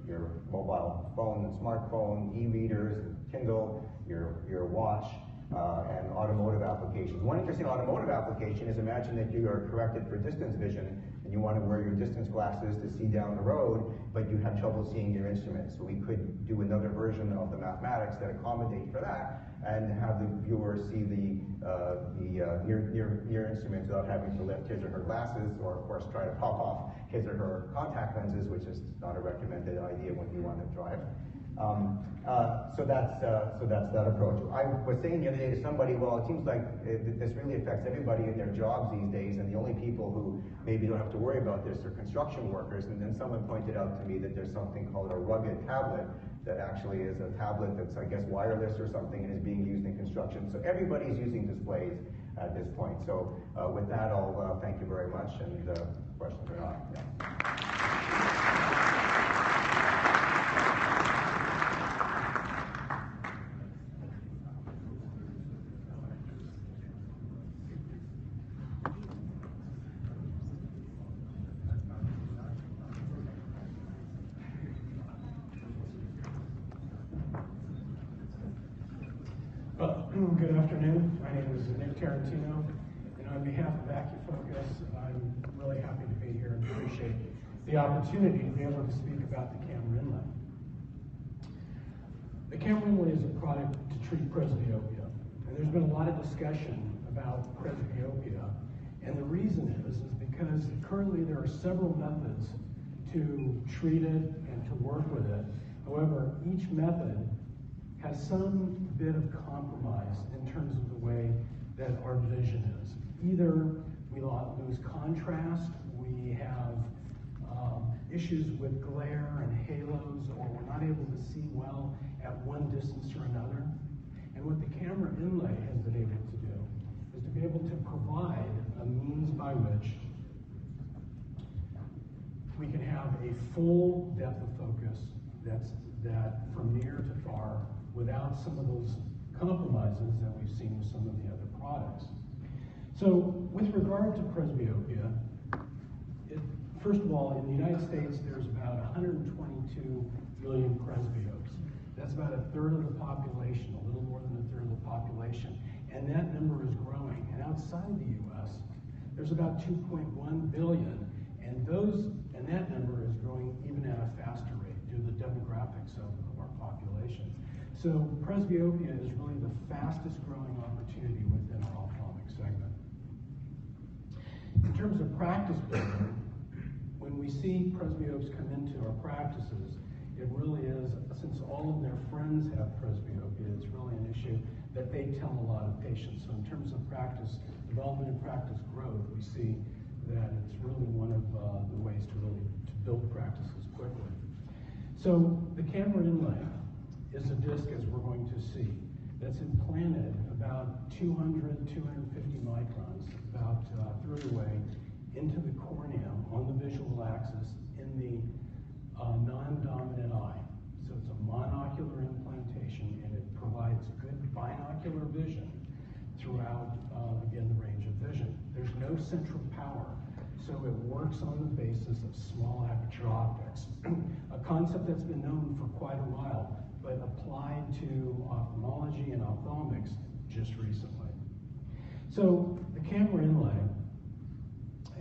mobile phone and smartphone, e-readers, Kindle, your watch, and automotive applications. One interesting automotive application is imagine that you are corrected for distance vision and you want to wear your distance glasses to see down the road, but you have trouble seeing your instruments. So we could do another version of the mathematics that accommodate for that and have the viewer see the near instruments without having to lift his or her glasses, or of course try to pop off his or her contact lenses, which is not a recommended idea when you want to drive. So that's that approach. I was saying the other day to somebody, well, it seems like this really affects everybody in their jobs these days, and the only people who maybe don't have to worry about this are construction workers. And then someone pointed out to me that there's something called a rugged tablet that actually is a tablet that's, I guess, wireless or something and is being used in construction. So everybody's using displays at this point. So with that, I'll thank you very much, and questions or not. Yeah. Good afternoon. My name is Nick Tarantino, and on behalf of AcuFocus, I'm really happy to be here and appreciate the opportunity to be able to speak about the camera inlay. The camera inlay is a product to treat presbyopia, and there's been a lot of discussion about presbyopia, and the reason is because currently there are several methods to treat it and to work with it. However, each method has some bit of compromise in terms of the way that our vision is. Either we lose contrast, we have issues with glare and halos, or we're not able to see well at one distance or another. And what the camera inlay has been able to do is to be able to provide a means by which we can have a full depth of focus that from near to far, without some of those compromises that we've seen with some of the other products. So with regard to presbyopia, first of all, in the United States, there's about 122 million presbyopes. That's about a third of the population, a little more than a third of the population. And that number is growing. And outside the US, there's about 2.1 billion. And that number is growing even at a faster rate due to the demographics of our population. So presbyopia is really the fastest growing opportunity within our ophthalmic segment. In terms of practice building, when we see presbyopes come into our practices, it really is, since all of their friends have presbyopia, it's really an issue that they tell a lot of patients. So in terms of practice development and practice growth, we see that it's really one of the ways to build practices quickly. So the camera inlay is a disc, as we're going to see, that's implanted about 200, 250 microns, about third away into the cornea on the visual axis in the non-dominant eye. So it's a monocular implantation, and it provides good binocular vision throughout, again, the range of vision. There's no central power So it works on the basis of small aperture optics, a concept that's been known for quite a while, but applied to ophthalmology and ophthalmics just recently. So the camera inlay,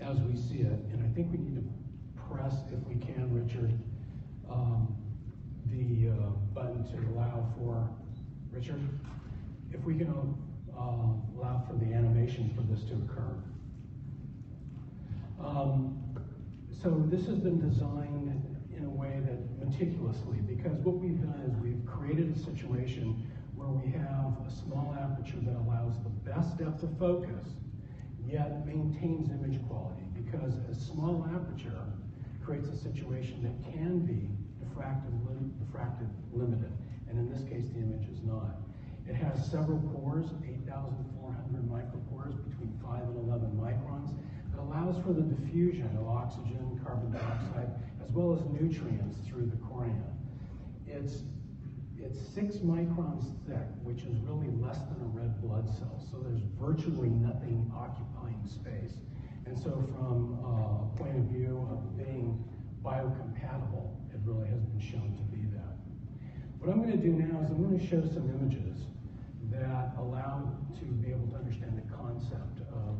as we see it, and I think we need to press, if we can, Richard, the button to allow for, Richard, if we can allow for the animation for this to occur. So this has been designed in a way that meticulously, because what we've done is we've created a situation where we have a small aperture that allows the best depth of focus, yet maintains image quality, because a small aperture creates a situation that can be diffractive limited, and in this case the image is not. It has several pores, 8,400 micropores between 5 and 11 microns, that allows for the diffusion of oxygen, carbon dioxide, as well as nutrients through the cornea. It's 6 microns thick, which is really less than a red blood cell, so there's virtually nothing occupying space. And so from a point of view of being biocompatible, it really has been shown to be that. What I'm going to do now is I'm going to show some images that allow to be able to understand the concept of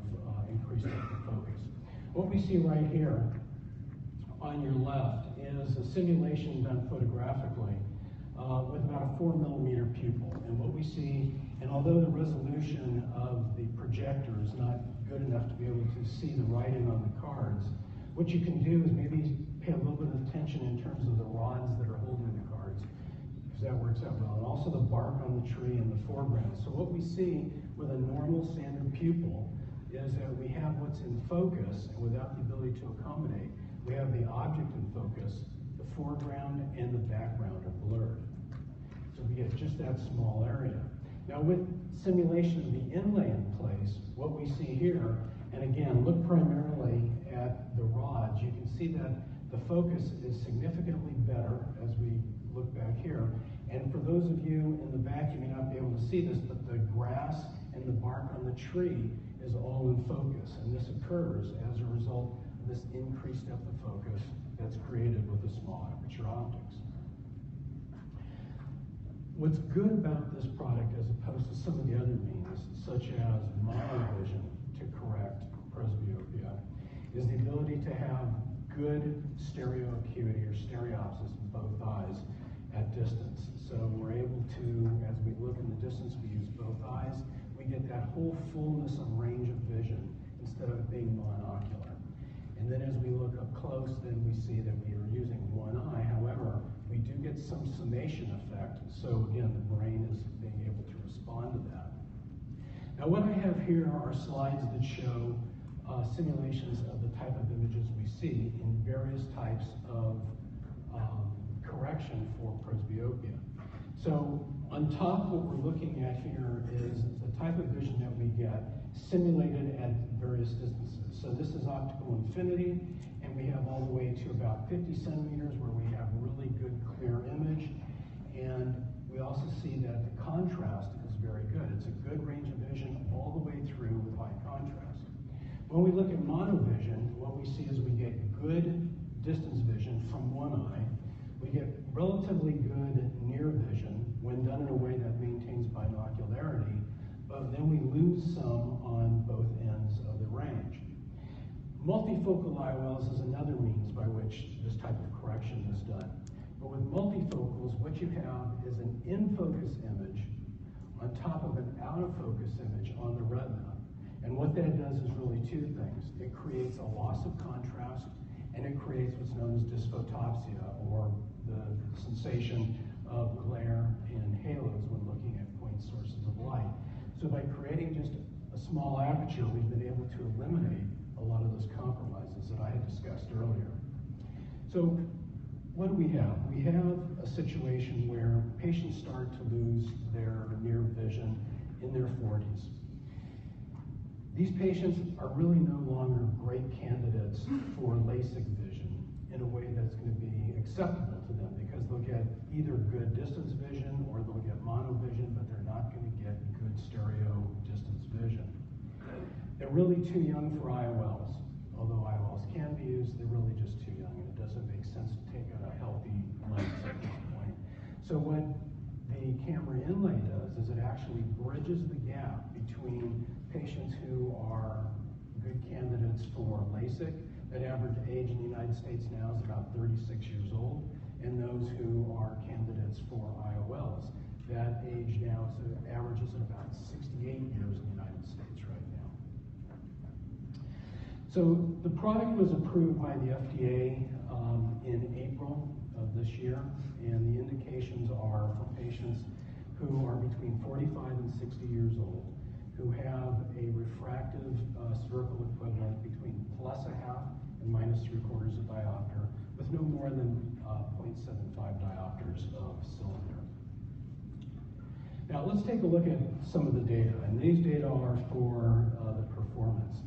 increased depth of focus. What we see right here on your left is a simulation done photographically with about a 4 millimeter pupil. And what we see, and although the resolution of the projector is not good enough to be able to see the writing on the cards, what you can do is maybe pay a little bit of attention in terms of the rods that are holding the cards, because that works out well. And also the bark on the tree in the foreground. So what we see with a normal standard pupil is that we have what's in focus, and without the ability to accommodate, we have the object in focus, the foreground and the background are blurred. So we get just that small area. Now with simulation of the inlay in place, what we see here, and again, look primarily at the rods, you can see that the focus is significantly better as we look back here. And for those of you in the back, you may not be able to see this, but the grass and the bark on the tree is all in focus. And this occurs as a result of this increased depth of focus that's created with the small aperture optics. What's good about this product as opposed to some of the other means, such as monovision to correct presbyopia, is the ability to have good stereo acuity or stereopsis in both eyes at distance. So we're able to, as we look in the distance, we use both eyes. We get that whole fullness of range of vision instead of being monocular. And then as we look up close, then we see that we are using one eye. However, we do get some summation effect. So again, the brain is being able to respond to that. Now what I have here are slides that show simulations of the type of images we see in various types of correction for presbyopia. So on top, what we're looking at here is the type of vision that we get simulated at various distances. So this is optical infinity, and we have all the way to about 50 centimeters where we have really good clear image. And we also see that the contrast is very good. It's a good range of vision all the way through with high contrast. When we look at monovision, what we see is we get good distance vision from one eye. We get relatively good near vision when done in a way that maintains binocularity, but then we lose some on both ends of the range. Multifocal IOLs is another means by which this type of correction is done. But with multifocals, what you have is an in-focus image on top of an out-of-focus image on the retina. And what that does is really two things. It creates a loss of contrast, and it creates what's known as dysphotopsia, or the sensation of glare and halos when looking at point sources of light. So by creating just a small aperture, we've been able to eliminate a lot of those compromises that I had discussed earlier. So what do we have? We have a situation where patients start to lose their near vision in their 40s. These patients are really no longer great candidates for LASIK vision in a way that's going to be acceptable to them, because they'll get either good distance vision or they'll get monovision, but they're not going to get good stereo distance vision. They're really too young for IOLs. although eyeballs can be used, they're really just too young, and it doesn't make sense to take out a healthy lens at this point. So what the camera inlay does is it actually bridges the gap between patients who are good candidates for LASIK. That average age in the United States now is about 36 years old, and those who are candidates for IOLs. That age now averages at about 68 years in the United States right now. So the product was approved by the FDA in April of this year, and the indications are for patients who are between 45 and 60 years old, who have a refractive spherical equivalent between +0.5 and -0.75 diopter, with no more than 0.75 diopters of cylinder. Now let's take a look at some of the data, and these data are for the performance.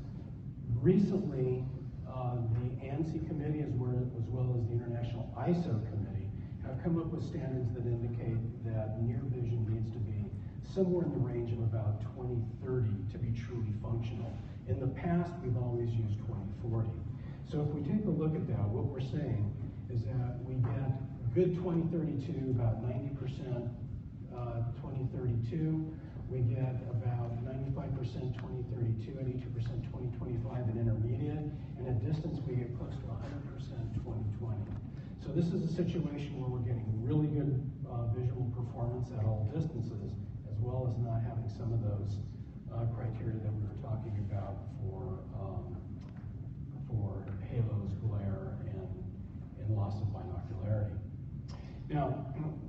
Recently, the ANSI committee, as well as the International ISO committee, have come up with standards that indicate that near vision needs to be somewhere in the range of about 20/30 to be truly functional. In the past, we've always used 20/40. So if we take a look at that, what we're saying is that we get good 20/32, about 90% 20/32. We get about 95% 20/32, 82% 20/25 in intermediate, and at distance we get close to 100% 20/20. So this is a situation where we're getting really good visual performance at all distances, as well as not having some of those criteria that we were talking about for halos, glare, and loss of binocularity. Now,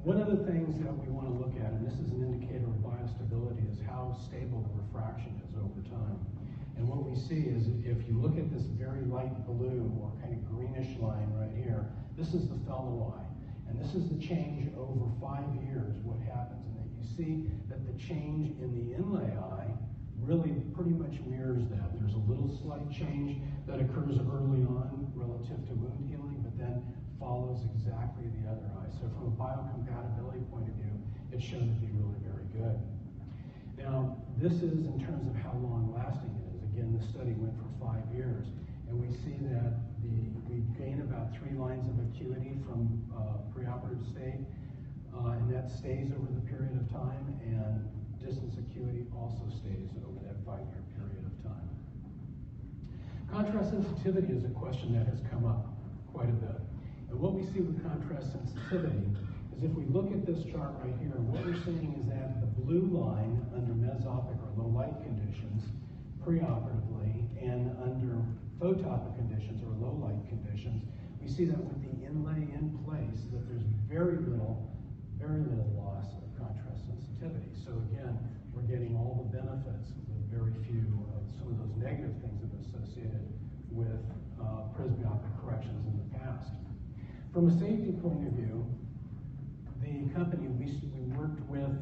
one of the things that we want to look at, and this is an indicator of biostability, is how stable the refraction is over time. And what we see is if you look at this very light blue or kind of greenish line right here, this is the fellow eye. And this is the change over 5 years, what happens. And that you see that the change in the inlay eye really pretty much mirrors that. There's a little slight change that occurs early on relative to wound healing, but then follows exactly the other eye. So from a biocompatibility point of view, it's shown to be really very good. Now, this is in terms of how long lasting it is. Again, the study went for 5 years, and we see that we gain about 3 lines of acuity from preoperative state, and that stays over the period of time, and distance acuity also stays over that 5-year period of time. Contrast sensitivity is a question that has come up quite a bit. And what we see with contrast sensitivity is if we look at this chart right here, what we're seeing is that the blue line under mesopic or low light conditions preoperatively and under photopic conditions or low light conditions, we see that with the inlay in place that there's very little loss of contrast sensitivity. So again, we're getting all the benefits with very few of some of those negative things that are associated with presbyopic corrections in the past. From a safety point of view, the company, we worked with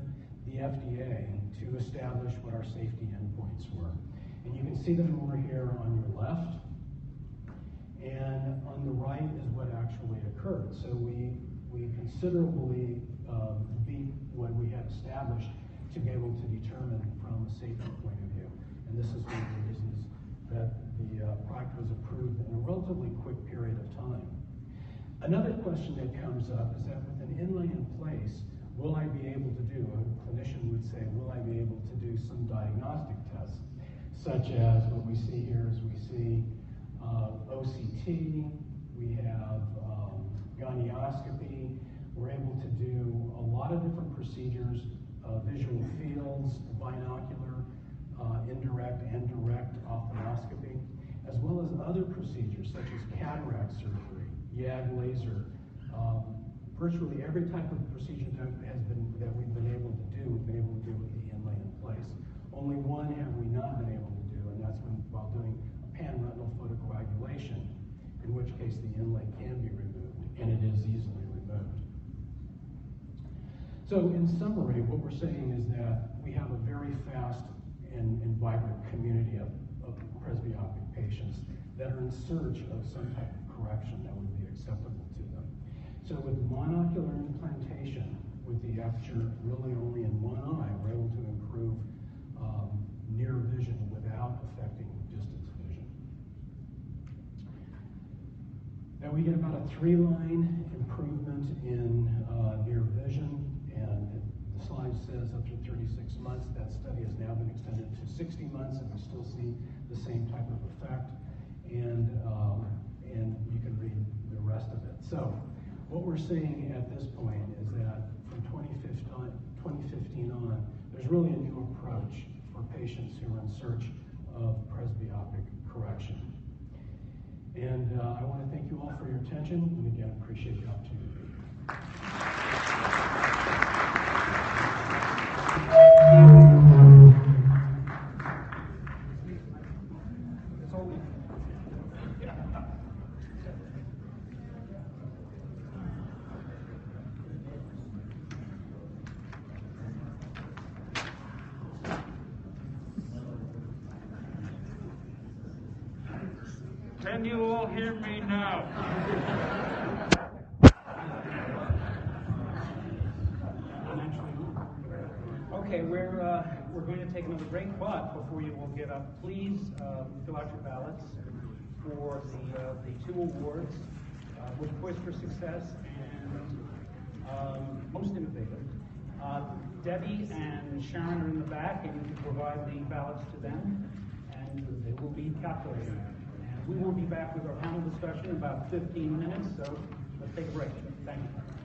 the FDA to establish what our safety endpoints were. And you can see them over here on your left, and on the right is what actually occurred. So we considerably beat what we had established to be able to determine from a safety point of view. And this is one of the reasons that the product was approved in a relatively quick period of time. Another question that comes up is that with an inlay in place, will I be able to do, a clinician would say, will I be able to do some diagnostic tests, such as what we see here is we see OCT, we have gonioscopy, we're able to do a lot of different procedures, visual fields, binocular, indirect and direct ophthalmoscopy, as well as other procedures such as cataract surgery, YAG laser. Virtually every type of procedure that we've been able to do, we've been able to do with the inlay in place. Only one have we not been able to do, and that's while doing a pan-retinal photocoagulation, in which case the inlay can be removed, and it is easily removed. So in summary, what we're saying is that we have a very fast and vibrant community of presbyopic patients that are in search of some type of correction that would be acceptable to them. So with monocular implantation, with the aperture really only in one eye, we're able to improve near vision without affecting distance vision. And we get about a 3-line improvement in near vision, and the slide says up to 36 months. That study has now been extended to 60 months, and we still see the same type of effect. And you can read the rest of it. So what we're seeing at this point is that from 2015 on, there's really a new approach for patients who are in search of presbyopic correction. And I want to thank you all for your attention, and again, appreciate the opportunity. Can you all hear me now? Okay, we're going to take another break, but before you all get up, please fill out your ballots for the 2 awards, with Quiz for Success and Most Innovative. Debbie and Sharon are in the back, and you can provide the ballots to them, and they will be calculated. And we will be back with our panel discussion in about 15 minutes, so let's take a break. Thank you.